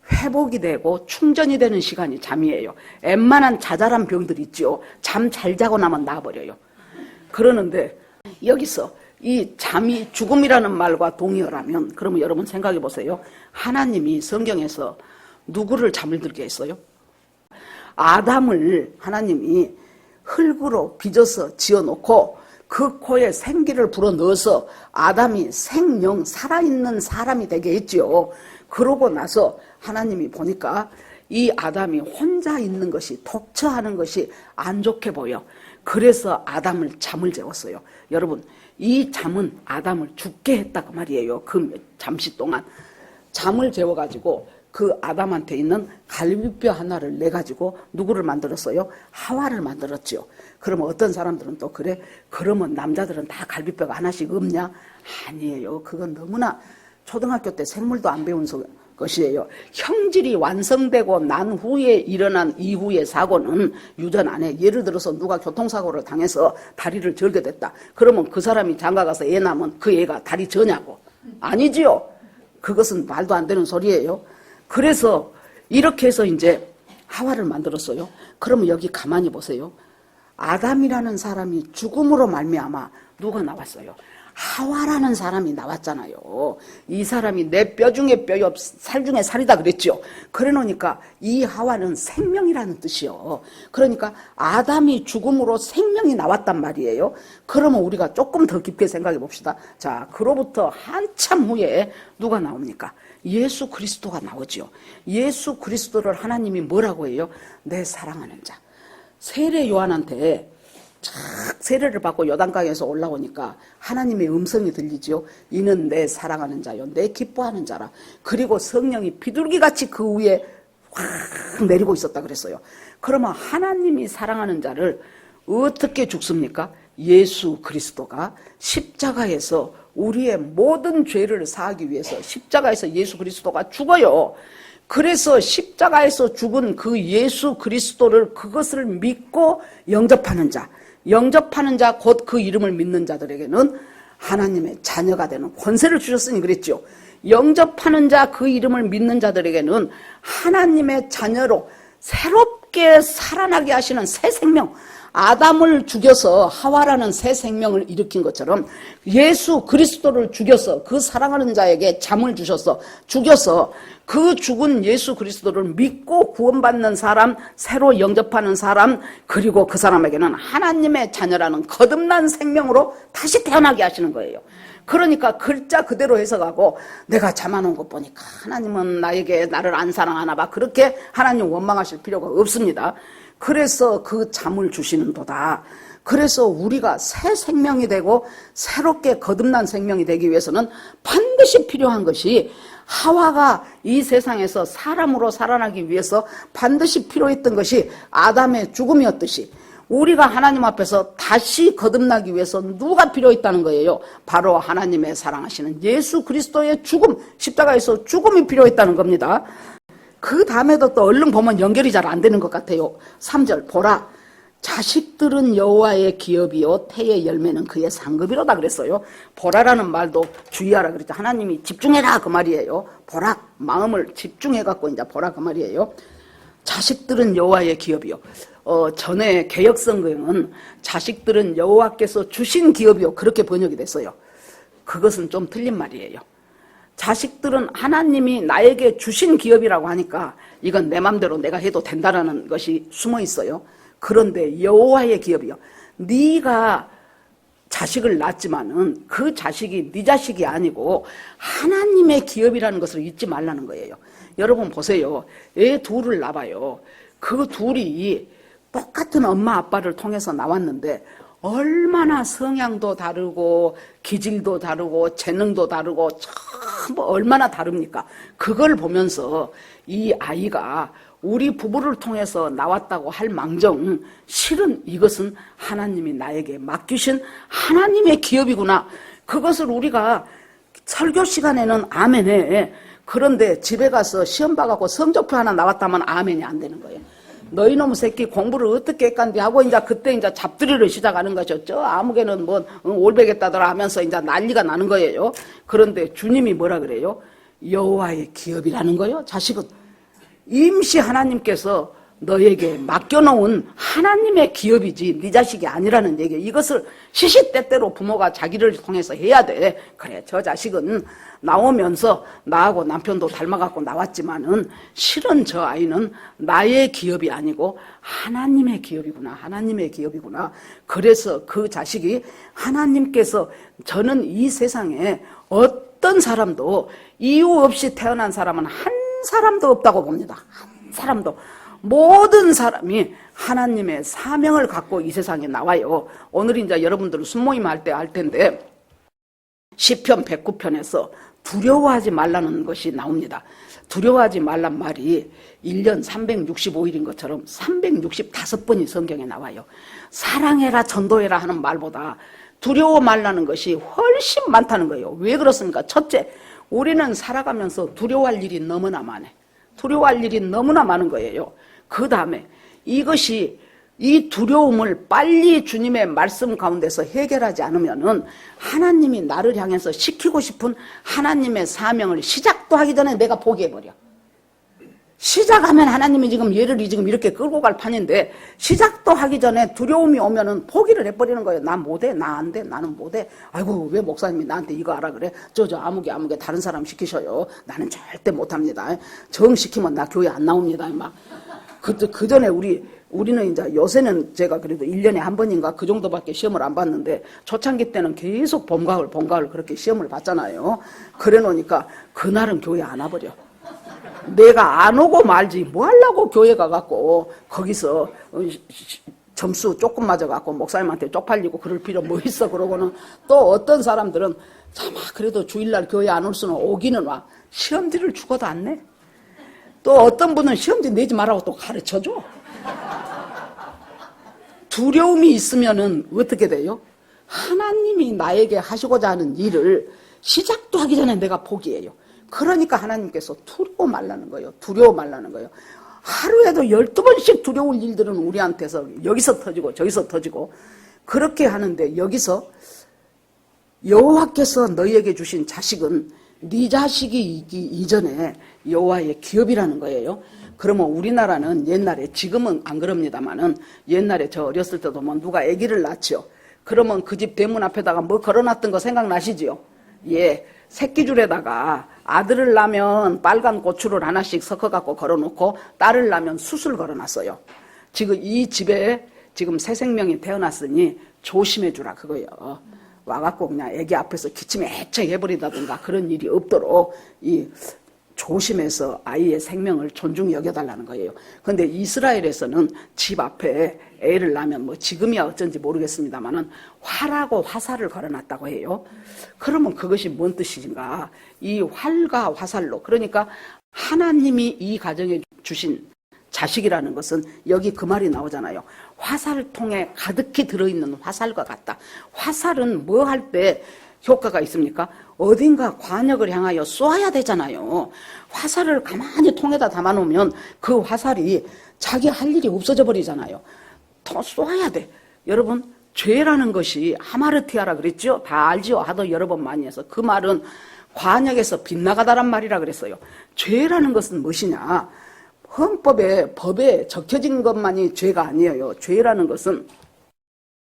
회복이 되고 충전이 되는 시간이 잠이에요. 웬만한 자잘한 병들 있죠. 잠 잘 자고 나면 나아버려요. 그러는데 여기서 이 잠이 죽음이라는 말과 동의어라면 그러면 여러분 생각해 보세요. 하나님이 성경에서 누구를 잠을 들게 했어요? 아담을 하나님이 흙으로 빚어서 지어놓고 그 코에 생기를 불어넣어서 아담이 생명 살아있는 사람이 되게 했지요. 그러고 나서 하나님이 보니까 이 아담이 혼자 있는 것이 독처하는 것이 안 좋게 보여. 그래서 아담을 잠을 재웠어요. 여러분 이 잠은 아담을 죽게 했다고 말이에요. 그 잠시 동안 잠을 재워가지고 그 아담한테 있는 갈비뼈 하나를 내가지고 누구를 만들었어요? 하와를 만들었죠. 그러면 어떤 사람들은 또 그래? 그러면 남자들은 다 갈비뼈가 하나씩 없냐? 아니에요. 그건 너무나 초등학교 때 생물도 안 배운 것이에요. 형질이 완성되고 난 후에 일어난 이후의 사고는 유전 안 해. 예를 들어서 누가 교통사고를 당해서 다리를 절게 됐다. 그러면 그 사람이 장가가서 애 낳으면 그 애가 다리 저냐고. 아니지요. 그것은 말도 안 되는 소리예요. 그래서 이렇게 해서 이제 하와를 만들었어요. 그러면 여기 가만히 보세요. 아담이라는 사람이 죽음으로 말미암아 누가 나왔어요? 하와라는 사람이 나왔잖아요. 이 사람이 내 뼈 중에 뼈요 살 중에 살이다 그랬죠. 그래 놓으니까 이 하와는 생명이라는 뜻이요. 그러니까 아담이 죽음으로 생명이 나왔단 말이에요. 그러면 우리가 조금 더 깊게 생각해 봅시다. 자, 그로부터 한참 후에 누가 나옵니까? 예수 그리스도가 나오죠. 예수 그리스도를 하나님이 뭐라고 해요? 내 사랑하는 자. 세례 요한한테 착 세례를 받고 요단강에서 올라오니까 하나님의 음성이 들리지요. 이는 내 사랑하는 자요, 내 기뻐하는 자라. 그리고 성령이 비둘기같이 그 위에 확 내리고 있었다 그랬어요. 그러면 하나님이 사랑하는 자를 어떻게 죽습니까? 예수 그리스도가 십자가에서 우리의 모든 죄를 사하기 위해서 십자가에서 예수 그리스도가 죽어요. 그래서 십자가에서 죽은 그 예수 그리스도를 그것을 믿고 영접하는 자, 곧 그 이름을 믿는 자들에게는 하나님의 자녀가 되는 권세를 주셨으니 그랬죠. 영접하는 자, 그 이름을 믿는 자들에게는 하나님의 자녀로 새롭게 살아나게 하시는 새 생명, 아담을 죽여서 하와라는 새 생명을 일으킨 것처럼 예수 그리스도를 죽여서 그 사랑하는 자에게 잠을 주셔서 죽여서 그 죽은 예수 그리스도를 믿고 구원받는 사람, 새로 영접하는 사람, 그리고 그 사람에게는 하나님의 자녀라는 거듭난 생명으로 다시 태어나게 하시는 거예요. 그러니까 글자 그대로 해석하고 내가 잠아놓은 것 보니까 하나님은 나를 안 사랑하나 봐. 그렇게 하나님 원망하실 필요가 없습니다. 그래서 그 잠을 주시는도다. 그래서 우리가 새 생명이 되고 새롭게 거듭난 생명이 되기 위해서는 반드시 필요한 것이 하와가 이 세상에서 사람으로 살아나기 위해서 반드시 필요했던 것이 아담의 죽음이었듯이 우리가 하나님 앞에서 다시 거듭나기 위해서 누가 필요했다는 거예요? 바로 하나님의 사랑하시는 예수 그리스도의 죽음, 십자가에서 죽음이 필요했다는 겁니다. 그 다음에도 또 얼른 보면 연결이 잘 안 되는 것 같아요. 3절 보라 자식들은 여호와의 기업이요 태의 열매는 그의 상급이로다 그랬어요. 보라라는 말도 주의하라 그랬죠. 하나님이 집중해라 그 말이에요. 보라 마음을 집중해갖고 이제 보라 그 말이에요. 자식들은 여호와의 기업이요. 전에 개역성경은 자식들은 여호와께서 주신 기업이요 그렇게 번역이 됐어요. 그것은 좀 틀린 말이에요. 자식들은 하나님이 나에게 주신 기업이라고 하니까 이건 내 맘대로 내가 해도 된다라는 것이 숨어 있어요. 그런데 여호와의 기업이요. 네가 자식을 낳았지만은 그 자식이 네 자식이 아니고 하나님의 기업이라는 것을 잊지 말라는 거예요. 여러분 보세요. 애 둘을 낳아요. 그 둘이 똑같은 엄마 아빠를 통해서 나왔는데 얼마나 성향도 다르고 기질도 다르고 재능도 다르고 참 얼마나 다릅니까? 그걸 보면서 이 아이가 우리 부부를 통해서 나왔다고 할 망정 실은 이것은 하나님이 나에게 맡기신 하나님의 기업이구나. 그것을 우리가 설교 시간에는 아멘해. 그런데 집에 가서 시험 봐갖고 성적표 하나 나왔다면 아멘이 안 되는 거예요. 너희 놈의 새끼 공부를 어떻게 했간디 하고 이제 그때 이제 잡들이를 시작하는 거죠. 저 아무개는 뭐 올베겠다더라 하면서 이제 난리가 나는 거예요. 그런데 주님이 뭐라 그래요? 여호와의 기업이라는 거예요. 자식은 임시 하나님께서 너에게 맡겨놓은 하나님의 기업이지 네 자식이 아니라는 얘기예요. 이것을 시시때때로 부모가 자기를 통해서 해야 돼. 그래 저 자식은 나오면서 나하고 남편도 닮아갖고 나왔지만은 실은 저 아이는 나의 기업이 아니고 하나님의 기업이구나. 하나님의 기업이구나. 그래서 그 자식이 하나님께서 저는 이 세상에 어떤 사람도 이유 없이 태어난 사람은 한 사람도 없다고 봅니다. 한 사람도. 모든 사람이 하나님의 사명을 갖고 이 세상에 나와요. 오늘 이제 여러분들 순모임 할 텐데 시편 109편에서 두려워하지 말라는 것이 나옵니다. 두려워하지 말란 말이 1년 365일인 것처럼 365번이 성경에 나와요. 사랑해라 전도해라 하는 말보다 두려워 말라는 것이 훨씬 많다는 거예요. 왜 그렇습니까? 첫째, 우리는 살아가면서 두려워할 일이 너무나 많아. 두려워할 일이 너무나 많은 거예요. 그 다음에 이것이 이 두려움을 빨리 주님의 말씀 가운데서 해결하지 않으면은 하나님이 나를 향해서 시키고 싶은 하나님의 사명을 시작도 하기 전에 내가 포기해버려. 시작하면 하나님이 지금 얘를 지금 이렇게 끌고 갈 판인데 시작도 하기 전에 두려움이 오면은 포기를 해버리는 거예요. 나 못해, 나 안 돼, 나는 못해. 아이고 왜 목사님이 나한테 이거 하라 그래? 저 아무개 다른 사람 시키셔요. 나는 절대 못합니다. 정 시키면 나 교회 안 나옵니다. 막 그 전에 우리는 이제 요새는 제가 그래도 1년에 한 번인가 그 정도밖에 시험을 안 봤는데 초창기 때는 계속 봄, 가을 그렇게 시험을 봤잖아요. 그래 놓으니까 그날은 교회 안 와버려. 내가 안 오고 말지 뭐 하려고 교회 가갖고 거기서 점수 조금 맞아갖고 목사님한테 쪽팔리고 그럴 필요 뭐 있어. 그러고는 또 어떤 사람들은 참아 그래도 주일날 교회 안 올 수는 오기는 와. 시험지를 죽어도 안 내. 또 어떤 분은 시험지 내지 말라고 또 가르쳐줘. 두려움이 있으면은 어떻게 돼요? 하나님이 나에게 하시고자 하는 일을 시작도 하기 전에 내가 포기해요. 그러니까 하나님께서 두려워 말라는 거예요. 두려워 말라는 거예요. 하루에도 12번씩 두려울 일들은 우리한테서 여기서 터지고 저기서 터지고 그렇게 하는데 여기서 여호와께서 너희에게 주신 자식은 네 자식이 있기 이전에 여호와의 기업이라는 거예요. 그러면 우리나라는 옛날에 지금은 안 그럽니다만은 옛날에 저 어렸을 때도 뭐 누가 아기를 낳지요. 그러면 그 집 대문 앞에다가 뭐 걸어놨던 거 생각나시지요? 예, 새끼줄에다가 아들을 낳으면 빨간 고추를 하나씩 섞어갖고 걸어놓고 딸을 낳으면 숯을 걸어놨어요. 지금 이 집에 지금 새 생명이 태어났으니 조심해주라 그거예요. 와갖고 그냥 애기 앞에서 기침에 해체해버리다든가 그런 일이 없도록 조심해서 아이의 생명을 존중히 여겨달라는 거예요. 그런데 이스라엘에서는 집 앞에 애를 낳으면 뭐 지금이야 어쩐지 모르겠습니다만은 활하고 화살을 걸어놨다고 해요. 그러면 그것이 뭔 뜻인가? 이 활과 화살로 그러니까 하나님이 이 가정에 주신 자식이라는 것은 여기 그 말이 나오잖아요. 화살통에 가득히 들어있는 화살과 같다. 화살은 뭐 할 때 효과가 있습니까? 어딘가 관역을 향하여 쏘아야 되잖아요. 화살을 가만히 통에다 담아놓으면 그 화살이 자기 할 일이 없어져 버리잖아요. 더 쏘아야 돼. 여러분 죄라는 것이 하마르티아라 그랬죠? 다 알지요? 하도 여러 번 많이 해서 그 말은 관역에서 빗나가다란 말이라 그랬어요. 죄라는 것은 무엇이냐? 헌법에 법에 적혀진 것만이 죄가 아니에요. 죄라는 것은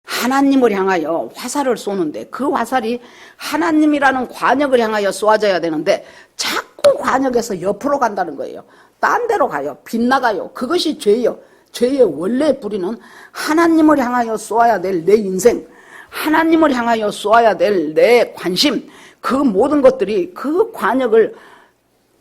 하나님을 향하여 화살을 쏘는데 그 화살이 하나님이라는 관역을 향하여 쏘아져야 되는데 자꾸 관역에서 옆으로 간다는 거예요. 딴 데로 가요. 빗나가요. 그것이 죄예요. 죄의 원래 뿌리는 하나님을 향하여 쏘아야 될 내 인생, 하나님을 향하여 쏘아야 될 내 관심, 그 모든 것들이 그 관역을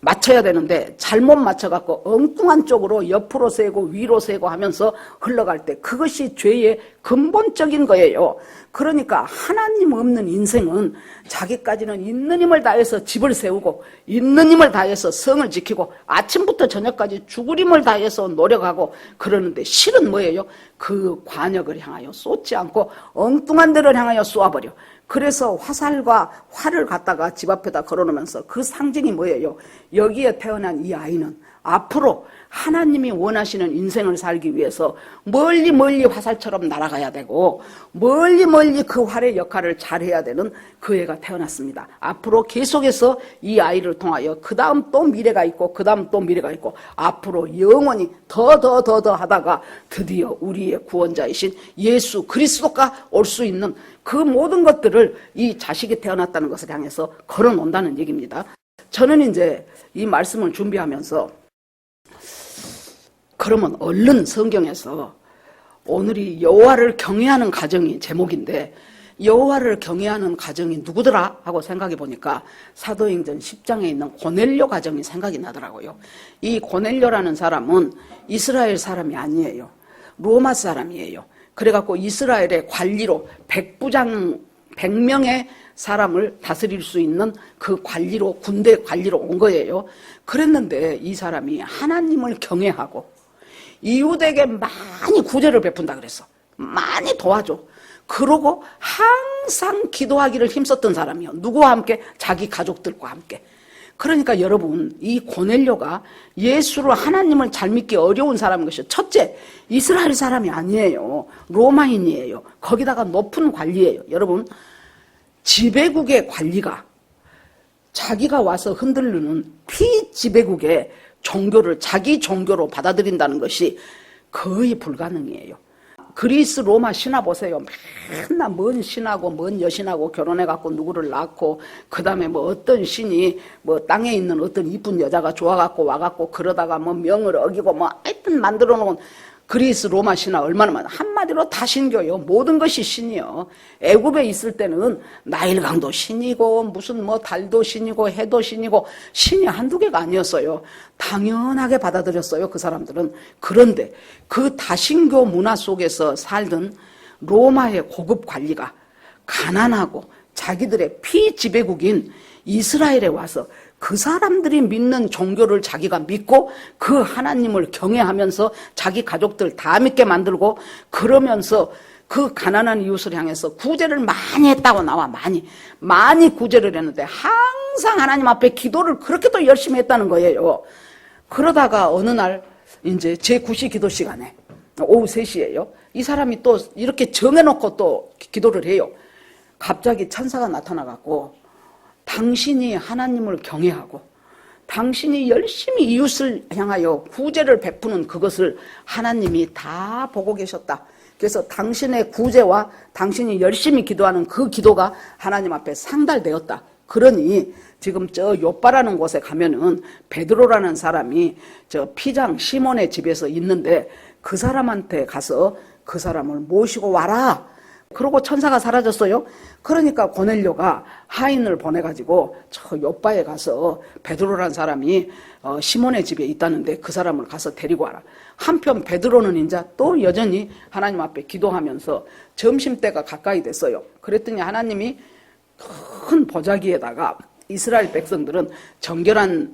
맞춰야 되는데 잘못 맞춰갖고 엉뚱한 쪽으로 옆으로 세고 위로 세고 하면서 흘러갈 때 그것이 죄의 근본적인 거예요. 그러니까 하나님 없는 인생은 자기까지는 있는 힘을 다해서 집을 세우고 있는 힘을 다해서 성을 지키고 아침부터 저녁까지 죽을 힘을 다해서 노력하고 그러는데 실은 뭐예요? 그 관역을 향하여 쏟지 않고 엉뚱한 데를 향하여 쏘아버려. 그래서 화살과 활을 갖다가 집 앞에다 걸어놓으면서 그 상징이 뭐예요? 여기에 태어난 이 아이는 앞으로 하나님이 원하시는 인생을 살기 위해서 멀리 멀리 화살처럼 날아가야 되고 멀리 멀리 그 활의 역할을 잘해야 되는 그 애가 태어났습니다. 앞으로 계속해서 이 아이를 통하여 그 다음 또 미래가 있고 그 다음 또 미래가 있고 앞으로 영원히 더 하다가 드디어 우리의 구원자이신 예수 그리스도가 올 수 있는 그 모든 것들을 이 자식이 태어났다는 것을 향해서 걸어놓는다는 얘기입니다. 저는 이제 이 말씀을 준비하면서 그러면 얼른 성경에서 오늘이 여호와를 경외하는 가정이 제목인데 여호와를 경외하는 가정이 누구더라 하고 생각해 보니까 사도행전 10장에 있는 고넬료 가정이 생각이 나더라고요. 이 고넬료라는 사람은 이스라엘 사람이 아니에요. 로마 사람이에요. 그래갖고 이스라엘의 관리로 100명의 사람을 다스릴 수 있는 그 관리로 군대 관리로 온 거예요. 그랬는데 이 사람이 하나님을 경외하고 이웃에게 많이 구제를 베푼다 그랬어. 많이 도와줘. 그러고 항상 기도하기를 힘썼던 사람이요. 누구와 함께? 자기 가족들과 함께. 그러니까 여러분, 이 고넬료가 예수를, 하나님을 잘 믿기 어려운 사람인 것이요. 첫째, 이스라엘 사람이 아니에요. 로마인이에요. 거기다가 높은 관리예요. 여러분, 지배국의 관리가 자기가 와서 흔들리는 피지배국의 종교를 자기 종교로 받아들인다는 것이 거의 불가능이에요. 그리스 로마 신화 보세요. 맨날 뭔 신하고 뭔 여신하고 결혼해갖고 누구를 낳고 그 다음에 뭐 어떤 신이 뭐 땅에 있는 어떤 이쁜 여자가 좋아갖고 와갖고 그러다가 뭐 명을 어기고 뭐 하여튼 만들어 놓은 그리스 로마 신화 얼마나 많아. 한마디로 다 신교요. 모든 것이 신이요. 애굽에 있을 때는 나일강도 신이고 무슨 뭐 달도 신이고 해도 신이고 신이 한두 개가 아니었어요. 당연하게 받아들였어요. 그 사람들은. 그런데 그 다신교 문화 속에서 살던 로마의 고급 관리가 가난하고 자기들의 피지배국인 이스라엘에 와서 그 사람들이 믿는 종교를 자기가 믿고 그 하나님을 경외하면서 자기 가족들 다 믿게 만들고 그러면서 그 가난한 이웃을 향해서 구제를 많이 했다고 나와. 많이 구제를 했는데 항상 하나님 앞에 기도를 그렇게 또 열심히 했다는 거예요. 그러다가 어느 날 이제 제9시 기도 시간에 오후 3시예요. 이 사람이 또 이렇게 정해놓고 또 기도를 해요. 갑자기 천사가 나타나갖고 당신이 하나님을 경외하고 당신이 열심히 이웃을 향하여 구제를 베푸는 그것을 하나님이 다 보고 계셨다. 그래서 당신의 구제와 당신이 열심히 기도하는 그 기도가 하나님 앞에 상달되었다. 그러니 지금 저 요빠라는 곳에 가면은 베드로라는 사람이 저 피장 시몬의 집에서 있는데 그 사람한테 가서 그 사람을 모시고 와라. 그러고 천사가 사라졌어요. 그러니까 고넬료가 하인을 보내가지고 저 요빠에 가서 베드로라는 사람이 시몬의 집에 있다는데 그 사람을 가서 데리고 와라. 한편 베드로는 이제 또 여전히 하나님 앞에 기도하면서 점심때가 가까이 됐어요. 그랬더니 하나님이 큰 보자기에다가 이스라엘 백성들은 정결한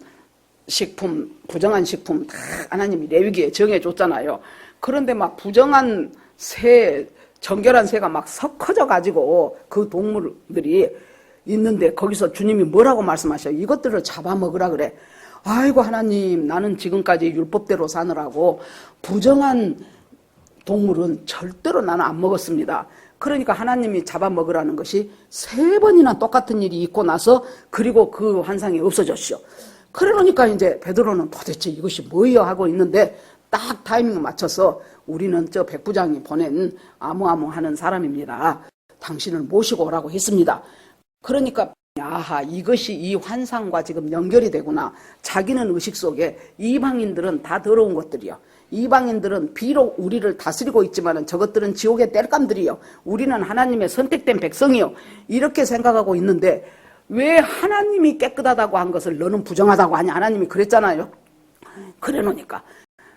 식품, 부정한 식품 다 하나님이 레위기에 정해줬잖아요. 그런데 막 부정한 새, 정결한 새가 막 섞어져 가지고 그 동물들이 있는데 거기서 주님이 뭐라고 말씀하셔요? 이것들을 잡아먹으라 그래. 아이고 하나님, 나는 지금까지 율법대로 사느라고 부정한 동물은 절대로 나는 안 먹었습니다. 그러니까 하나님이 잡아먹으라는 것이 3번이나 똑같은 일이 있고 나서 그리고 그 환상이 없어졌죠. 그러니까 이제 베드로는 도대체 이것이 뭐여 하고 있는데 딱 타이밍을 맞춰서 우리는 저 백부장이 보낸 아무아무 하는 사람입니다. 당신을 모시고 오라고 했습니다. 그러니까 아하, 이것이 이 환상과 지금 연결이 되구나. 자기는 의식 속에 이방인들은 다 더러운 것들이요. 이방인들은 비록 우리를 다스리고 있지만 저것들은 지옥의 땔감들이요. 우리는 하나님의 선택된 백성이요. 이렇게 생각하고 있는데 왜 하나님이 깨끗하다고 한 것을 너는 부정하다고 하냐. 하나님이 그랬잖아요. 그래 놓으니까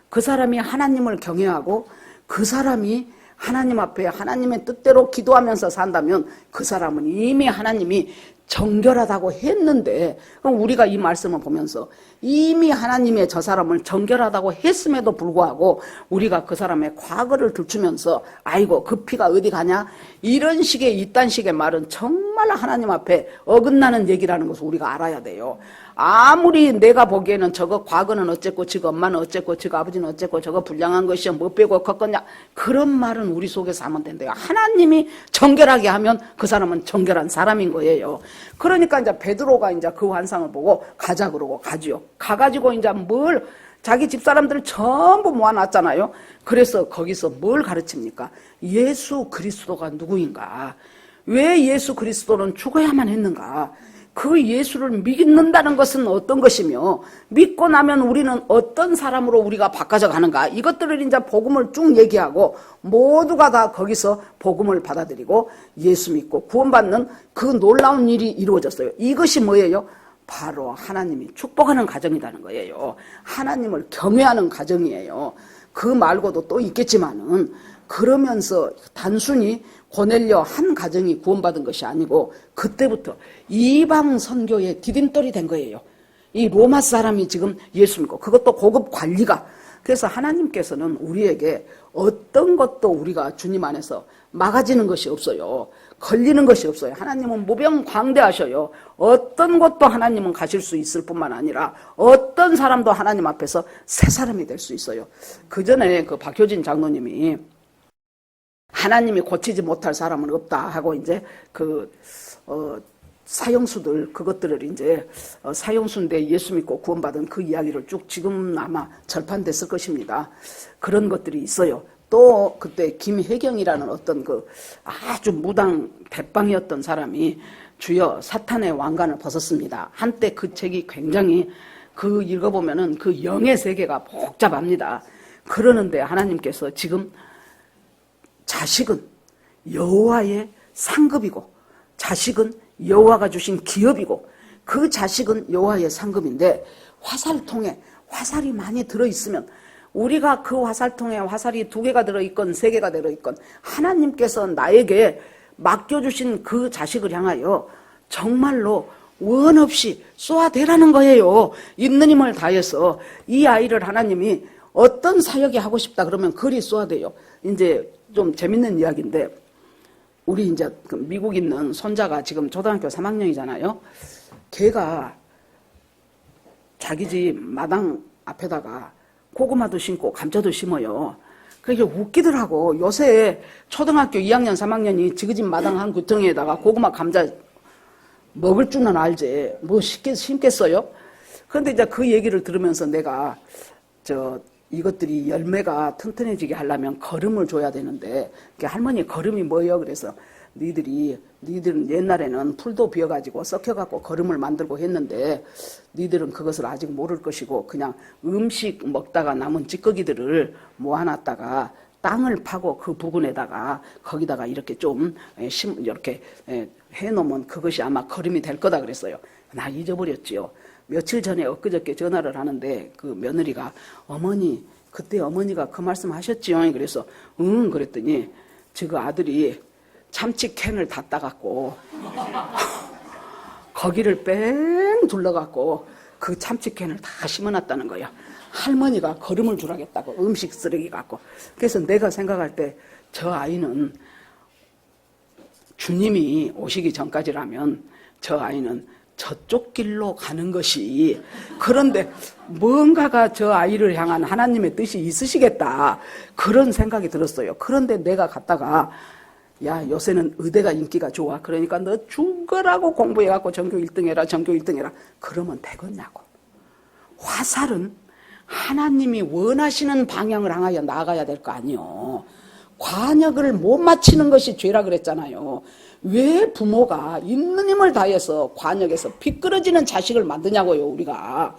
그 사람이 하나님을 경외하고 그 사람이 하나님 앞에 하나님의 뜻대로 기도하면서 산다면 그 사람은 이미 하나님이 정결하다고 했는데, 그럼 우리가 이 말씀을 보면서 이미 하나님의 저 사람을 정결하다고 했음에도 불구하고 우리가 그 사람의 과거를 들추면서 아이고 그 피가 어디 가냐, 이런 식의 이딴 식의 말은 정말 하나님 앞에 어긋나는 얘기라는 것을 우리가 알아야 돼요. 아무리 내가 보기에는 저거 과거는 어쨌고 저거 엄마는 어쨌고 저거 아버지는 어쨌고 저거 불량한 것이야 뭐 빼고 컸거냐, 그런 말은 우리 속에서 하면 된대요. 하나님이 정결하게 하면 그 사람은 정결한 사람인 거예요. 그러니까 이제 베드로가 이제 그 환상을 보고 가자 그러고 가지요. 가가지고 이제 뭘 자기 집사람들을 전부 모아놨잖아요. 그래서 거기서 뭘 가르칩니까? 예수 그리스도가 누구인가? 왜 예수 그리스도는 죽어야만 했는가? 그 예수를 믿는다는 것은 어떤 것이며 믿고 나면 우리는 어떤 사람으로 우리가 바꿔져 가는가, 이것들을 이제 복음을 쭉 얘기하고 모두가 다 거기서 복음을 받아들이고 예수 믿고 구원받는 그 놀라운 일이 이루어졌어요. 이것이 뭐예요? 바로 하나님이 축복하는 가정이라는 거예요. 하나님을 경외하는 가정이에요. 그 말고도 또 있겠지만은, 그러면서 단순히 고넬료 한 가정이 구원받은 것이 아니고 그때부터 이방 선교의 디딤돌이 된 거예요. 이 로마 사람이 지금 예수 믿고, 그것도 고급 관리가. 그래서 하나님께서는 우리에게 어떤 것도 우리가 주님 안에서 막아지는 것이 없어요. 걸리는 것이 없어요. 하나님은 무병광대하셔요. 어떤 곳도 하나님은 가실 수 있을 뿐만 아니라 어떤 사람도 하나님 앞에서 새 사람이 될 수 있어요. 그 전에 그 박효진 장로님이 하나님이 고치지 못할 사람은 없다 하고 이제 사형수들 그것들을 이제 사형수인데 예수 믿고 구원받은 그 이야기를 쭉 지금 아마 절판됐을 것입니다. 그런 것들이 있어요. 또 그때 김혜경이라는 어떤 그 아주 무당 대빵이었던 사람이 주여 사탄의 왕관을 벗었습니다. 한때 그 책이 굉장히 그 읽어보면은 그 영의 세계가 복잡합니다. 그러는데 하나님께서 지금 자식은 여호와의 상급이고 자식은 여호와가 주신 기업이고 그 자식은 여호와의 상급인데 화살통에 화살이 많이 들어있으면 우리가 그 화살통에 화살이 2개가 들어있건 3개가 들어있건 하나님께서 나에게 맡겨주신 그 자식을 향하여 정말로 원 없이 쏘아대라는 거예요. 있는 힘을 다해서 이 아이를 하나님이 어떤 사역이 하고 싶다 그러면 그리 쏘아대요. 이제 좀 재밌는 이야기인데 우리 이제 그 미국 있는 손자가 지금 초등학교 3학년이잖아요. 걔가 자기 집 마당 앞에다가 고구마도 심고 감자도 심어요. 그게 웃기더라고. 요새 초등학교 2학년, 3학년이 지그집 마당 한 구덩이에다가 고구마, 감자 먹을 줄은 알지. 뭐 심겠어요? 그런데 이제 그 얘기를 들으면서 내가 이것들이 열매가 튼튼해지게 하려면 거름을 줘야 되는데 할머니 거름이 뭐예요? 그래서 니들은 옛날에는 풀도 비어가지고 썩혀갖고 거름을 만들고 했는데 니들은 그것을 아직 모를 것이고 그냥 음식 먹다가 남은 찌꺼기들을 모아놨다가 땅을 파고 그 부분에다가 거기다가 이렇게 좀 이렇게 해놓으면 그것이 아마 거름이 될 거다 그랬어요. 나 잊어버렸지요. 며칠 전에 엊그저께 전화를 하는데 그 며느리가 어머니 그때 어머니가 그 말씀 하셨지요. 그래서 응 그랬더니 지금 아들이 참치 캔을 다 따갖고 거기를 뺑 둘러갖고 그 참치 캔을 다 심어놨다는 거야. 할머니가 거름을 주라겠다고 음식 쓰레기 갖고. 그래서 내가 생각할 때 저 아이는 주님이 오시기 전까지라면 저 아이는 저쪽 길로 가는 것이 그런데 뭔가가 저 아이를 향한 하나님의 뜻이 있으시겠다 그런 생각이 들었어요. 그런데 내가 갔다가 야 요새는 의대가 인기가 좋아 그러니까 너 죽으라고 공부해갖고 전교 1등 해라 전교 1등 해라 그러면 되겠냐고. 화살은 하나님이 원하시는 방향을 향하여 나아가야 될 거 아니요. 관역을 못 맞히는 것이 죄라 그랬잖아요. 왜 부모가 있는 힘을 다해서 관역에서 비끄러지는 자식을 만드냐고요. 우리가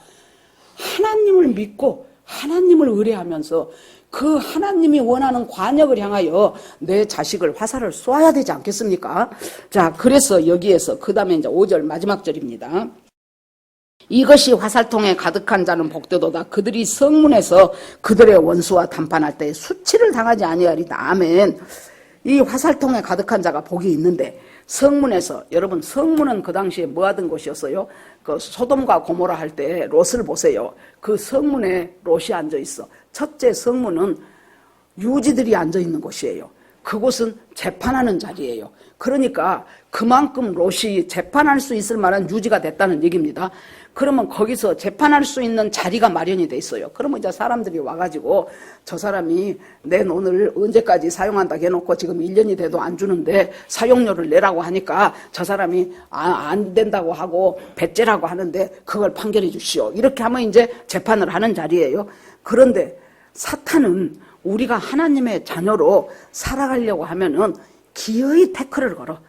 하나님을 믿고 하나님을 의뢰하면서 그 하나님이 원하는 관역을 향하여 내 자식을 화살을 쏘아야 되지 않겠습니까? 자, 그래서 여기에서 그 다음에 이제 5절 마지막 절입니다. 이것이 화살통에 가득한 자는 복되도다. 그들이 성문에서 그들의 원수와談판할 때 수치를 당하지 아니하리다. 아멘. 이 화살통에 가득한 자가 복이 있는데 성문에서 여러분 성문은 그 당시에 뭐 하던 곳이었어요? 그 소돔과 고모라 할 때 롯을 보세요. 그 성문에 롯이 앉아 있어. 첫째 성문은 유지들이 앉아 있는 곳이에요. 그곳은 재판하는 자리예요. 그러니까 그만큼 롯이 재판할 수 있을 만한 유지가 됐다는 얘기입니다. 그러면 거기서 재판할 수 있는 자리가 마련이 돼 있어요. 그러면 이제 사람들이 와가지고 저 사람이 내 돈을 언제까지 사용한다고 해놓고 지금 1년이 돼도 안 주는데 사용료를 내라고 하니까 저 사람이 안 된다고 하고 배째라고 하는데 그걸 판결해 주시오. 이렇게 하면 이제 재판을 하는 자리예요. 그런데 사탄은 우리가 하나님의 자녀로 살아가려고 하면은 기어이 태클을 걸어.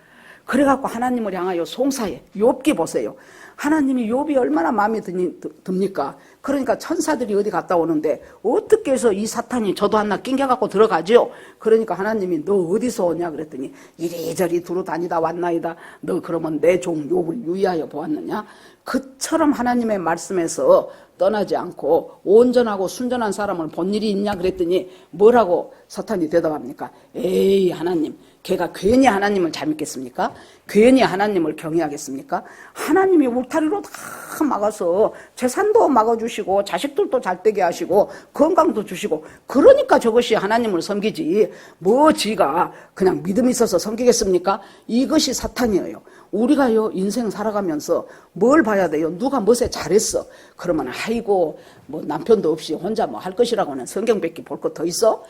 그래갖고 하나님을 향하여 송사해. 욥기 보세요. 하나님이 욥이 얼마나 마음에 듭니까? 그러니까 천사들이 어디 갔다 오는데 어떻게 해서 이 사탄이 저도 하나 낑겨갖고 들어가지요? 그러니까 하나님이 너 어디서 오냐 그랬더니 이리저리 두루 다니다 왔나이다. 너 그러면 내 종 욥을 유의하여 보았느냐? 그처럼 하나님의 말씀에서 떠나지 않고 온전하고 순전한 사람을 본 일이 있냐 그랬더니 뭐라고 사탄이 대답합니까? 에이 하나님 걔가 괜히 하나님을 잘 믿겠습니까? 괜히 하나님을 경외하겠습니까? 하나님이 울타리로 다 막아서 재산도 막아주시고 자식들도 잘 되게 하시고 건강도 주시고 그러니까 저것이 하나님을 섬기지 뭐 지가 그냥 믿음이 있어서 섬기겠습니까? 이것이 사탄이에요. 우리가요 인생 살아가면서 뭘 봐야 돼요? 누가 뭐세 잘했어? 그러면 아이고 뭐 남편도 없이 혼자 뭐 할 것이라고는 성경밖에 볼 것 더 있어?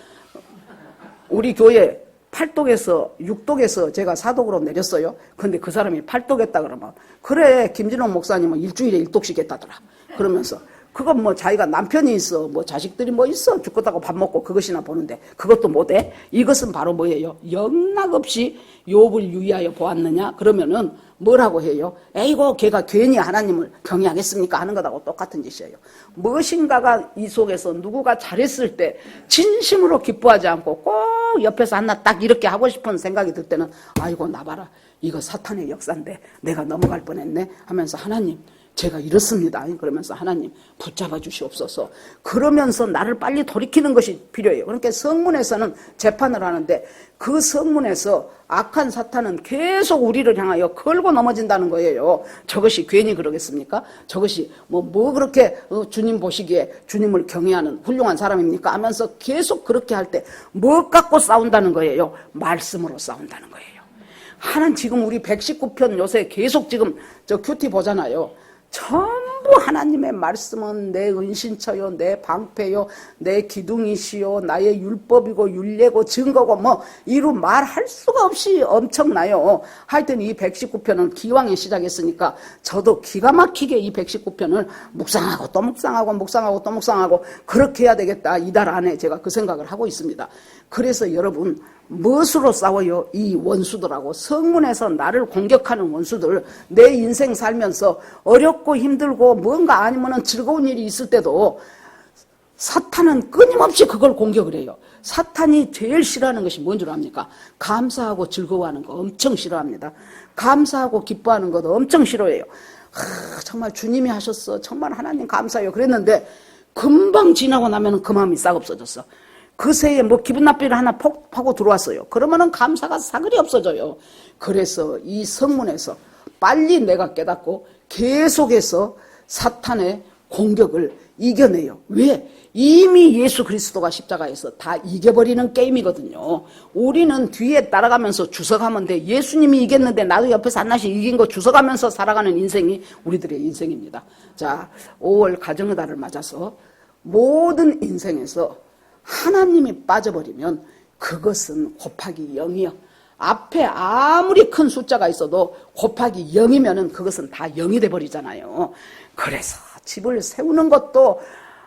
우리 교회 팔독에서 육독에서 제가 사독으로 내렸어요. 근데 그 사람이 팔독했다 그러면 그래 김진호 목사님은 일주일에 1독씩 했다더라. 그러면서 그건 뭐 자기가 남편이 있어 뭐 자식들이 뭐 있어 죽겠다고 밥 먹고 그것이나 보는데 그것도 못해? 이것은 바로 뭐예요? 영락없이 욥을 유의하여 보았느냐? 그러면은 뭐라고 해요? 에이고 걔가 괜히 하나님을 경외하겠습니까? 하는 것하고 똑같은 짓이에요. 무엇인가가 이 속에서 누구가 잘했을 때 진심으로 기뻐하지 않고 꼭 옆에서 하나 딱 이렇게 하고 싶은 생각이 들 때는 아이고 나 봐라 이거 사탄의 역사인데 내가 넘어갈 뻔했네 하면서 하나님 제가 이렇습니다. 그러면서 하나님 붙잡아 주시옵소서. 그러면서 나를 빨리 돌이키는 것이 필요해요. 그러니까 성문에서는 재판을 하는데 그 성문에서 악한 사탄은 계속 우리를 향하여 걸고 넘어진다는 거예요. 저것이 괜히 그러겠습니까? 저것이 뭐 그렇게 주님 보시기에 주님을 경외하는 훌륭한 사람입니까? 하면서 계속 그렇게 할 때 뭐 갖고 싸운다는 거예요? 말씀으로 싸운다는 거예요. 하는 지금 우리 119편 요새 계속 지금 저 큐티 보잖아요. 전부 하나님의 말씀은 내 은신처요 내 방패요 내 기둥이시요 나의 율법이고 율례고 증거고 뭐 이루 말할 수가 없이 엄청나요. 하여튼 이 119편은 기왕에 시작했으니까 저도 기가 막히게 이 119편을 묵상하고 또 묵상하고 묵상하고 또 묵상하고 그렇게 해야 되겠다. 이달 안에 제가 그 생각을 하고 있습니다. 그래서 여러분 무엇으로 싸워요? 이 원수들하고 성문에서 나를 공격하는 원수들 내 인생 살면서 어렵고 힘들고 뭔가 아니면 즐거운 일이 있을 때도 사탄은 끊임없이 그걸 공격을 해요. 사탄이 제일 싫어하는 것이 뭔 줄 압니까? 감사하고 즐거워하는 거 엄청 싫어합니다. 감사하고 기뻐하는 것도 엄청 싫어해요. 정말 주님이 하셨어. 정말 하나님 감사해요. 그랬는데 금방 지나고 나면 그 마음이 싹 없어졌어. 그 새에 뭐 기분 나쁜 일 하나 폭파고 들어왔어요. 그러면은 감사가 사그리 없어져요. 그래서 이 성문에서 빨리 내가 깨닫고 계속해서 사탄의 공격을 이겨내요. 왜? 이미 예수 그리스도가 십자가에서 다 이겨버리는 게임이거든요. 우리는 뒤에 따라가면서 주워가면 돼. 예수님이 이겼는데 나도 옆에서 하나씩 이긴 거 주워가면서 살아가는 인생이 우리들의 인생입니다. 자, 5월 가정의 달을 맞아서 모든 인생에서 하나님이 빠져버리면 그것은 곱하기 0이요. 앞에 아무리 큰 숫자가 있어도 곱하기 0이면은 그것은 다 0이 돼버리잖아요. 그래서 집을 세우는 것도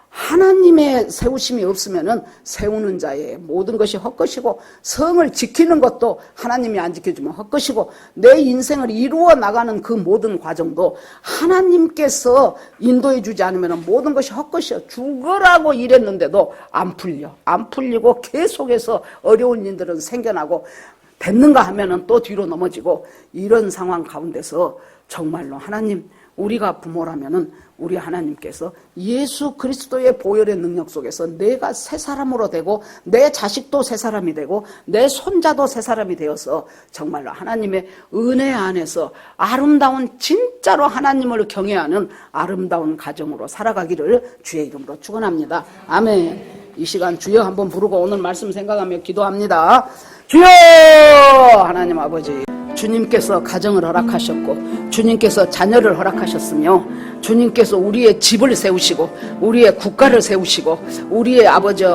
하나님의 세우심이 없으면은 세우는 자의 모든 것이 헛것이고 성을 지키는 것도 하나님이 안 지켜주면 헛것이고 내 인생을 이루어 나가는 그 모든 과정도 하나님께서 인도해 주지 않으면 모든 것이 헛것이야. 죽으라고 이랬는데도 안 풀려. 안 풀리고 계속해서 어려운 일들은 생겨나고 됐는가 하면은 또 뒤로 넘어지고 이런 상황 가운데서 정말로 하나님 우리가 부모라면은 우리 하나님께서 예수 그리스도의 보혈의 능력 속에서 내가 새 사람으로 되고 내 자식도 새 사람이 되고 내 손자도 새 사람이 되어서 정말로 하나님의 은혜 안에서 아름다운 진짜로 하나님을 경외하는 아름다운 가정으로 살아가기를 주의 이름으로 축원합니다. 아멘. 이 시간 주여 한번 부르고 오늘 말씀 생각하며 기도합니다. 주여 하나님 아버지 주님께서 가정을 허락하셨고 주님께서 자녀를 허락하셨으며 주님께서 우리의 집을 세우시고 우리의 국가를 세우시고 우리의 아버지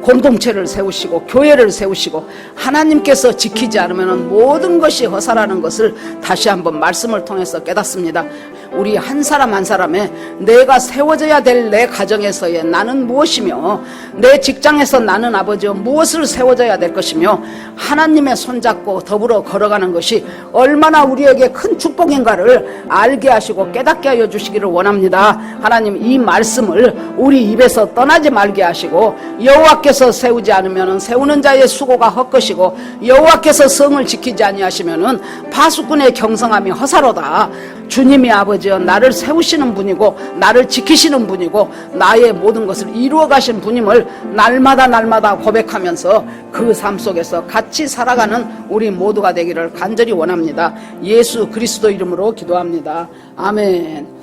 공동체를 세우시고 교회를 세우시고 하나님께서 지키지 않으면 모든 것이 허사라는 것을 다시 한번 말씀을 통해서 깨닫습니다. 우리 한 사람 한 사람의 내가 세워져야 될 내 가정에서의 나는 무엇이며 내 직장에서 나는 아버지 무엇을 세워져야 될 것이며 하나님의 손잡고 더불어 걸어가는 것이 얼마나 우리에게 큰 축복인가를 알게 하시고 깨닫게 하여 주시기를 원합니다. 하나님 이 말씀을 우리 입에서 떠나지 말게 하시고 여호와께서 세우지 않으면 세우는 자의 수고가 헛것이고 여호와께서 성을 지키지 아니하시면 파수꾼의 경성함이 허사로다. 주님이 아버지여 나를 세우시는 분이고 나를 지키시는 분이고 나의 모든 것을 이루어 가신 분임을 날마다 고백하면서 그 삶 속에서 같이 살아가는 우리 모두가 되기를 간절히 원합니다. 예수 그리스도 이름으로 기도합니다. 아멘.